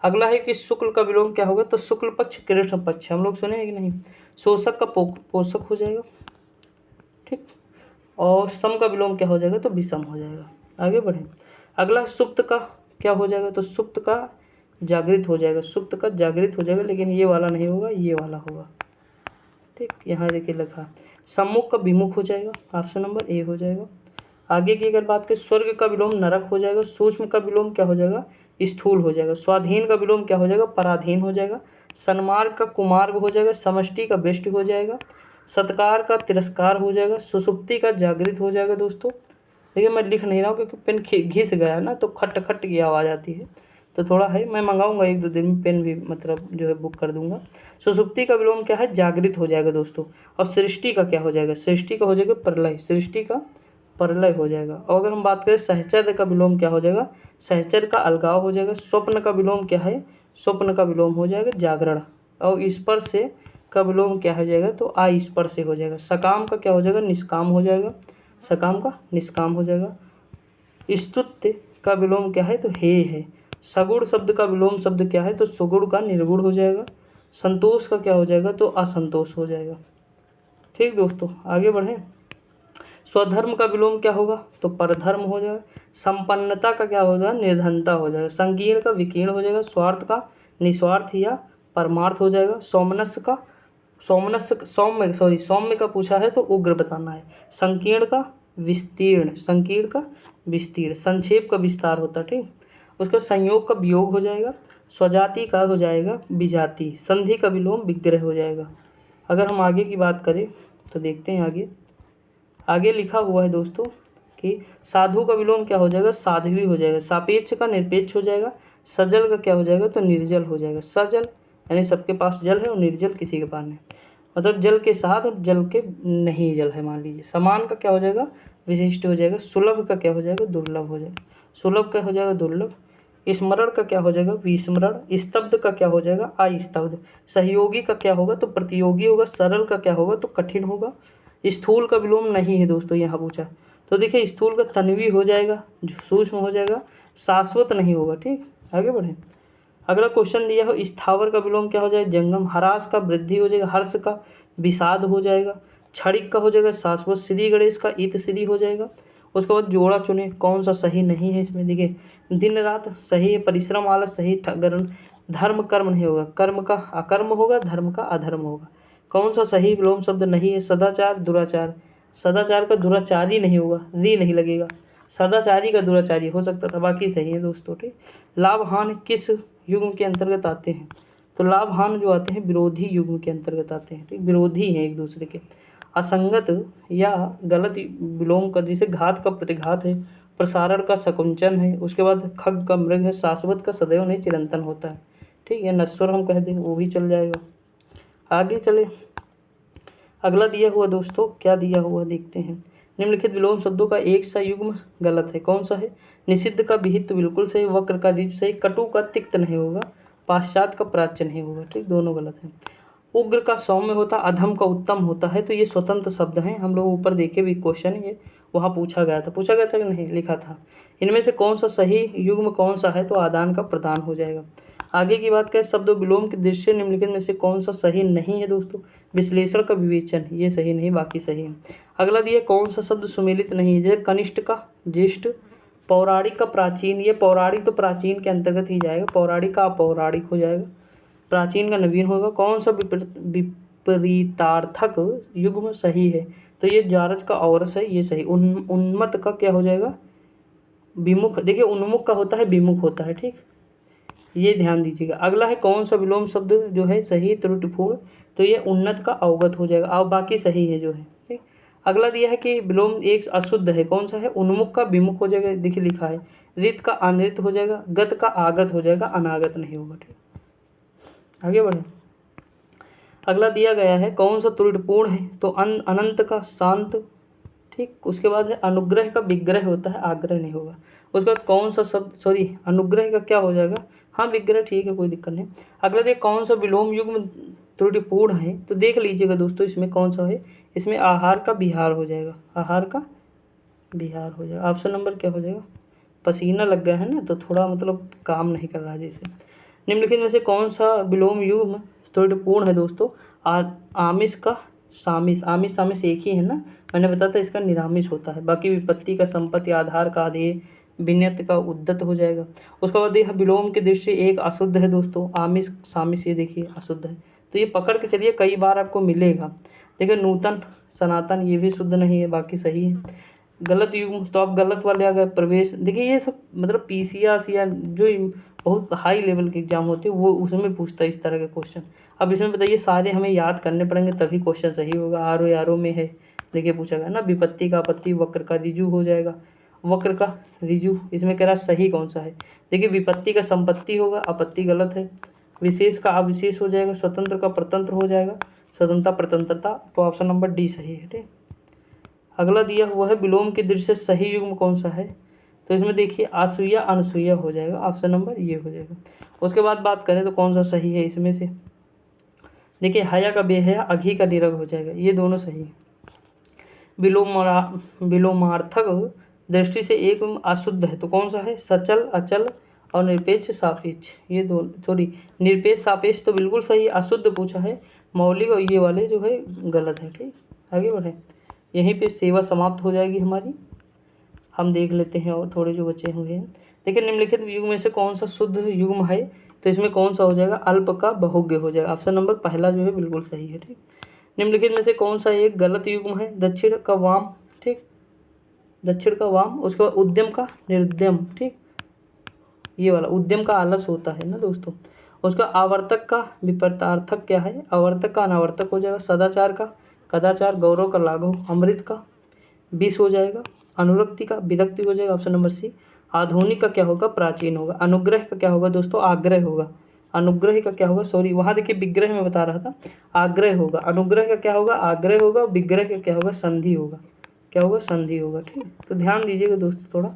अगला है कि शुक्ल का विलोम क्या होगा, तो शुक्ल पक्ष कृष्ण पक्ष, हम लोग सुने हैं कि नहीं। शोषक का पोषक हो जाएगा। ठीक, और सम का विलोम क्या हो जाएगा, तो विषम हो जाएगा। आगे बढ़ें। अगला सुप्त का क्या हो जाएगा, तो सुप्त का जागृत हो जाएगा, सुप्त का जागृत हो जाएगा, लेकिन ये वाला नहीं होगा, ये वाला होगा। ठीक, यहाँ देखिए लिखा सम्मुख का विमुख हो जाएगा, ऑप्शन नंबर ए हो जाएगा। आगे की अगर बात करें, स्वर्ग का विलोम नरक हो जाएगा, सूक्ष्म का विलोम क्या हो जाएगा, स्थूल हो जाएगा, स्वाधीन का विलोम क्या हो जाएगा, पराधीन हो जाएगा, सन्मार्ग का कुमार्ग हो जाएगा, समष्टि का बेष्ट हो जाएगा, सत्कार का तिरस्कार हो जाएगा, सुसुप्ति का जागृत हो जाएगा। दोस्तों देखिए मैं लिख नहीं रहा हूँ क्योंकि पेन घिस गया है ना, तो खट खट की आवाज़ आती है, तो थोड़ा है, मैं मंगाऊंगा 1-2 दिन में पेन भी मतलब जो है बुक कर दूंगा। सुसुप्ति का विलोम क्या है, जागृत हो जाएगा दोस्तों। और सृष्टि का क्या हो जाएगा, सृष्टि का हो जाएगा प्रलय, सृष्टि का प्रलय हो जाएगा। और अगर हम बात करें सहचर्य का विलोम क्या हो जाएगा, सहचर्य का अलगाव हो जाएगा। स्वप्न का विलोम क्या है, स्वप्न का विलोम हो जाएगा जागरण। और स्पर्श से का विलोम क्या हो जाएगा, तो स्पर्श से हो जाएगा। सकाम का क्या हो जाएगा, निष्काम हो जाएगा, सकाम का निष्काम हो जाएगा। स्तुत्य का विलोम क्या है, तो हे है। सगुण शब्द का विलोम शब्द क्या है, तो सुगुण का निर्गुण हो जाएगा। संतोष का क्या हो जाएगा, तो असंतोष हो जाएगा। ठीक दोस्तों, आगे बढ़ें। स्वधर्म का विलोम क्या होगा, तो परधर्म हो जाएगा। संपन्नता का क्या हो जाएगा, निर्धनता हो जाएगा। संकीर्ण का विकीर्ण हो जाएगा। स्वार्थ का निस्वार्थ या परमार्थ हो जाएगा। सौम्य का पूछा है तो उग्र बताना है। संकीर्ण का विस्तीर्ण, संकीर्ण का विस्तीर्ण। संक्षेप का विस्तार होता है। ठीक, उसका संयोग का वियोग हो जाएगा। स्वजाति का हो जाएगा विजाति। संधि का विलोम विग्रह हो जाएगा। अगर हम आगे की बात करें तो देखते हैं आगे लिखा हुआ है दोस्तों कि साधु का विलोम क्या हो जाएगा, साध्वी हो जाएगा। सापेक्ष का निरपेक्ष हो जाएगा। सजल का क्या हो जाएगा, तो निर्जल हो जाएगा। सजल यानी सबके पास जल है और निर्जल किसी के पास नहीं, मतलब जल के साथ और जल के नहीं जल है, मान लीजिए। समान का क्या हो जाएगा, विशिष्ट हो जाएगा। सुलभ का क्या हो जाएगा, दुर्लभ हो जाएगा। सुलभ का हो जाएगा दुर्लभ। स्मरण का क्या हो जाएगा, विस्मरण। स्तब्ध का क्या हो जाएगा, अस्तब्ध। सहयोगी का क्या होगा, तो प्रतियोगी होगा। सरल का क्या होगा, तो कठिन होगा। स्थूल का विलोम नहीं है दोस्तों, यहाँ पूछा तो देखिए स्थूल का तन्वी हो जाएगा, सूक्ष्म हो जाएगा, शाश्वत नहीं होगा। ठीक, आगे बढ़ें। अगला क्वेश्चन दिया हो, स्थावर का विलोम क्या हो जाएगा, जंगम। ह्रास का वृद्धि हो जाएगा। हर्ष का विषाद हो जाएगा। क्षणिक का हो जाएगा शाश्वत। श्री गणेश का इत श्री हो जाएगा। उसके बाद जोड़ा चुने, कौन सा सही नहीं है इसमें, देखिए दिन रात सही है। परिश्रम आलस सही। धर्म कर्म नहीं होगा। कर्म का अकर्म होगा, धर्म का अधर्म होगा। कौन सा सही विलोम शब्द नहीं है, सदाचार दुराचार। सदाचार का दुराचारी नहीं होगा, री नहीं लगेगा। सदाचारी का दुराचारी हो सकता था, बाकी सही है दोस्तों। ठीक, लाभ हानि किस युग्म के अंतर्गत आते हैं, तो लाभ हानि जो आते हैं विरोधी युग्म के अंतर्गत आते हैं। ठीक, विरोधी हैं एक दूसरे के। असंगत या गलत विलोम का, जैसे घात का प्रतिघात है। प्रसारण का शकुंचन है। उसके बाद खग का मृग है। शाश्वत का सदैव नहीं चिरंतन होता है। ठीक है, नश्वर हम कह दें वो भी चल जाएगा। आगे चले, अगला दिया हुआ दोस्तों क्या दिया हुआ देखते हैं। निम्नलिखित विलोम शब्दों का एक सा युग्म गलत है, कौन सा है। निषिद्ध का विहित बिल्कुल सही। वक्र का दीप सही। कटु का तिक्त नहीं होगा। पाश्चात्य का प्राच्य नहीं होगा। ठीक, दोनों गलत हैं। उग्र का सौम्य होता, अधम का उत्तम होता है, तो ये स्वतंत्र शब्द हैं। हम लोग ऊपर देखे भी क्वेश्चन, ये वहाँ पूछा गया था कि नहीं, लिखा था। इनमें से कौन सा सही युग्म कौन सा है, तो आदान का प्रदान हो जाएगा। आगे की बात करें, शब्द विलोम के दृश्य निम्नलिखित में से कौन सा सही नहीं है दोस्तों। विश्लेषण का विवेचन, ये सही नहीं, बाकी सही है। अगला दिया कौन सा शब्द सुमेलित नहीं है, जैसे कनिष्ठ का ज्येष्ठ। पौराणिक का प्राचीन, ये पौराणिक तो प्राचीन के अंतर्गत ही जाएगा। पौराणिक का अपौराणिक हो जाएगा। प्राचीन का नवीन होगा। कौन सा विपरीतार्थक युग्म सही है, तो ये जारज का औरस है, ये सही। उन्मत्त का क्या हो जाएगा, विमुख। देखिए उन्मुख का होता है, विमुख होता है। ठीक, ये ध्यान दीजिएगा। अगला है कौन सा विलोम शब्द जो है सही त्रुटिपूर्ण, तो ये उन्नत का अवगत हो जाएगा। और बाकी सही है जो है। ठीक, अगला दिया है कि विलोम एक अशुद्ध है, कौन सा है, उन्मुख का विमुख हो जाएगा। देखिए लिखा है। रित का अनृत हो जाएगा। गत का आगत हो जाएगा, अनागत नहीं होगा। ठीक, आगे बढ़े। अगला दिया गया है कौन सा त्रुटिपूर्ण है, तो अनंत का शांत। ठीक, उसके बाद है अनुग्रह का विग्रह होता है, आग्रह नहीं होगा। उसके बाद कौन सा शब्द, अनुग्रह का क्या हो जाएगा, हाँ विग्रह, ठीक है कोई दिक्कत नहीं। अगला देखिए कौन सा विलोम युग्म त्रुटिपूर्ण है, तो देख लीजिएगा दोस्तों इसमें कौन सा है। इसमें आहार का विहार हो जाएगा, आहार का विहार हो जाएगा। ऑप्शन नंबर क्या हो जाएगा, पसीना लग गया है ना, तो थोड़ा मतलब काम नहीं कर रहा जैसे। निम्नलिखित में से कौन सा विलोम युग्म त्रुटिपूर्ण है दोस्तों। आमिष का सामिस। आमिष सामिस एक ही है ना, मैंने बताया था इसका निरामिष होता है। बाकी विपत्ति का संपत्ति, आधार का आधेय, विन्यत का उद्दत हो जाएगा। उसके बाद देखिए विलोम की दृष्टि एक अशुद्ध है दोस्तों, आमिष सामिष ये देखिए अशुद्ध है, तो ये पकड़ के चलिए, कई बार आपको मिलेगा। देखिए नूतन सनातन ये भी शुद्ध नहीं है, बाकी सही है। गलत युग्म तो आप गलत वाले आ गए। प्रवेश देखिए ये सब मतलब पीसीएस या जो बहुत हाई लेवल के एग्जाम होते हैं वो उसमें पूछता है इस तरह के क्वेश्चन। अब इसमें बताइए सारे हमें याद करने पड़ेंगे तभी क्वेश्चन सही होगा। आर ओ में है, देखिए पूछा गया ना, विपत्ति का आपत्ति, वक्र का ऋजु हो जाएगा, वक्र का ऋजु। इसमें कह रहा सही कौन सा है, देखिए विपत्ति का संपत्ति होगा, आपत्ति गलत है। विशेष का अविशेष हो जाएगा, स्वतंत्र का प्रतंत्र हो जाएगा, स्वतंत्रता प्रतंत्रता, तो ऑप्शन नंबर डी सही है। ठीक, अगला दिया हुआ है विलोम की दृष्टि से सही युग्म कौन सा है, तो इसमें देखिए आसूया अनसूया हो जाएगा, ऑप्शन नंबर ये हो जाएगा। उसके बाद बात करें तो कौन सा सही है इसमें से, देखिए हया का बेहया, अघी का निरग हो जाएगा, ये दोनों सही है। विलोमार्थक दृष्टि से एक अशुद्ध है तो कौन सा है, सचल अचल और निरपेक्ष सापेक्ष, ये दोनों सॉरी निरपेक्ष सापेक्ष तो बिल्कुल सही, अशुद्ध पूछा है, मौलिक और ये वाले जो है गलत है। ठीक, आगे बढ़े, यहीं पे सेवा समाप्त हो जाएगी हमारी। हम देख लेते हैं और थोड़े जो बचे हुए हैं। देखिए निम्नलिखित युग्म में से कौन सा शुद्ध युग्म है, तो इसमें कौन सा हो जाएगा, अल्प का बहुज्ञ हो जाएगा, ऑप्शन नंबर पहला जो है बिल्कुल सही है। ठीक, निम्नलिखित में से कौन सा एक गलत युग्म है, दक्षिण का वाम। ठीक, दक्षिण का वाम। उसके बाद उद्यम का निर्द्यम। ठीक, ये वाला उद्यम का आलस होता है ना दोस्तों। उसका आवर्तक का विपरीतार्थक क्या है, आवर्तक का अनावर्तक हो जाएगा, सदाचार का कदाचार, गौरव का लाघव, अमृत का विष हो जाएगा, अनुरक्ति का विरक्ति हो जाएगा, ऑप्शन नंबर सी। आधुनिक का क्या होगा, प्राचीन होगा। अनुग्रह का क्या होगा दोस्तों, आग्रह होगा। अनुग्रह का क्या होगा, सॉरी वहाँ देखिए विग्रह में बता रहा था, आग्रह होगा। अनुग्रह का क्या होगा, आग्रह होगा। विग्रह का क्या होगा, संधि होगा। क्या होगा, संधि होगा। ठीक, तो ध्यान दीजिएगा दोस्तों, थोड़ा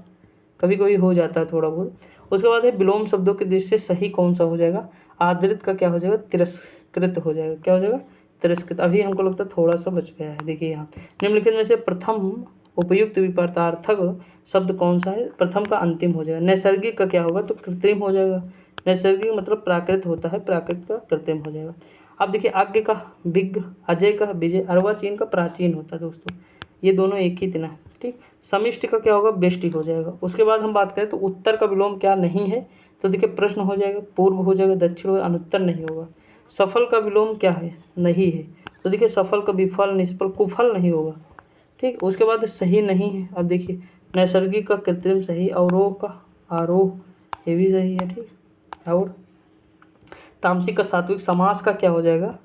कभी कभी हो जाता है थोड़ा बहुत। उसके बाद है विलोम शब्दों के दृष्टि से सही कौन सा हो जाएगा, आदृत का क्या हो जाएगा, तिरस्कृत हो जाएगा। क्या हो जाएगा, तिरस्कृत। अभी हमको लगता है थोड़ा सा बच गया है। देखिए यहाँ निम्नलिखित में से प्रथम उपयुक्त विपरीतार्थक शब्द कौन सा है, प्रथम का अंतिम हो जाएगा। नैसर्गिक का क्या होगा, तो कृत्रिम हो जाएगा। नैसर्गिक मतलब प्राकृत होता है, प्राकृत का कृत्रिम हो जाएगा। अब देखिए आज्ञ का विज्ञ, अजय का विजय, अर्वाचीन का प्राचीन होता है दोस्तों, ये दोनों एक ही तना। ठीक, समिष्टि का क्या होगा, बेष्टि हो जाएगा। उसके बाद हम बात करें तो उत्तर का विलोम क्या नहीं है, तो देखिए प्रश्न हो जाएगा, पूर्व हो जाएगा, दक्षिण हो, अनुत्तर नहीं होगा। सफल का विलोम क्या है, नहीं है, तो देखिए सफल का विफल, निष्फल, कुफल नहीं होगा। ठीक, उसके बाद सही नहीं है। अब देखिए नैसर्गिक का कृत्रिम सही, अवरोह का आरोह, ये भी सही है। ठीक, और तामसिक का सात्विक, समास का क्या हो जाएगा,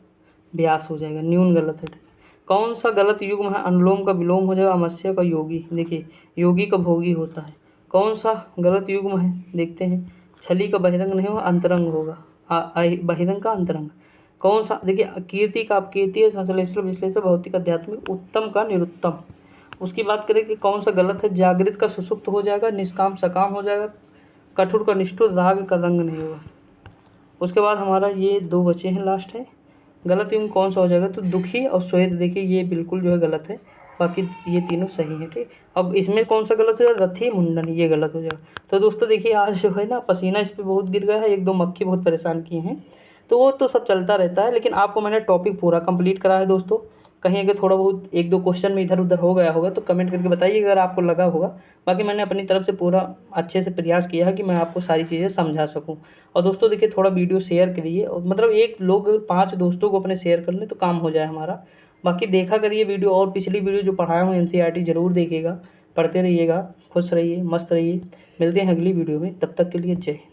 व्यास हो जाएगा, न्यून गलत है। कौन सा गलत युग्म है, अनुलोम का विलोम हो जाएगा, अमस्य का योगी, देखिए योगी का भोगी होता है। कौन सा गलत युग्म है, देखते हैं, छली का बहिरंग नहीं होगा, अंतरंग होगा, बहिरंग का अंतरंग। कौन सा, देखिए कीर्ति का अपकीर्ति, संश्लेषण विश्लेषण, भौतिक आध्यात्मिक, उत्तम का निरुत्तम। उसकी बात करें कि कौन सा गलत है, जागृत का सुसुप्त हो जाएगा, निष्काम सकाम हो जाएगा, कठोर का निष्ठुर, राग का रंग नहीं होगा। उसके बाद हमारा ये दो बचे हैं, लास्ट है, गलत युग्म कौन सा हो जाएगा, तो दुखी और श्वेत, देखिए ये बिल्कुल जो है गलत है, बाकी ये तीनों सही है। ठीक, अब इसमें कौन सा गलत हो जाएगा, रथी मुंडन, ये गलत हो जाएगा। तो दोस्तों देखिए आज जो है ना पसीना इस पर बहुत गिर गया है, एक दो मक्खी बहुत परेशान किए हैं, तो वो तो सब चलता रहता है, लेकिन आपको मैंने टॉपिक पूरा कंप्लीट करा है दोस्तों। कहीं अगर थोड़ा बहुत एक दो क्वेश्चन में इधर उधर हो गया होगा तो कमेंट करके बताइए अगर आपको लगा होगा। बाकी मैंने अपनी तरफ से पूरा अच्छे से प्रयास किया है कि मैं आपको सारी चीज़ें समझा सकूं। और दोस्तों देखिए थोड़ा वीडियो शेयर करिए, और मतलब एक लोग 5 दोस्तों को अपने शेयर कर लें तो काम हो जाए हमारा। बाकी देखा करिए वीडियो, और पिछली वीडियो जो पढ़ाया हूँ NCERT ज़रूर देखिएगा, पढ़ते रहिएगा, खुश रहिए, मस्त रहिए। मिलते हैं अगली वीडियो में, तब तक के लिए जय हिंद।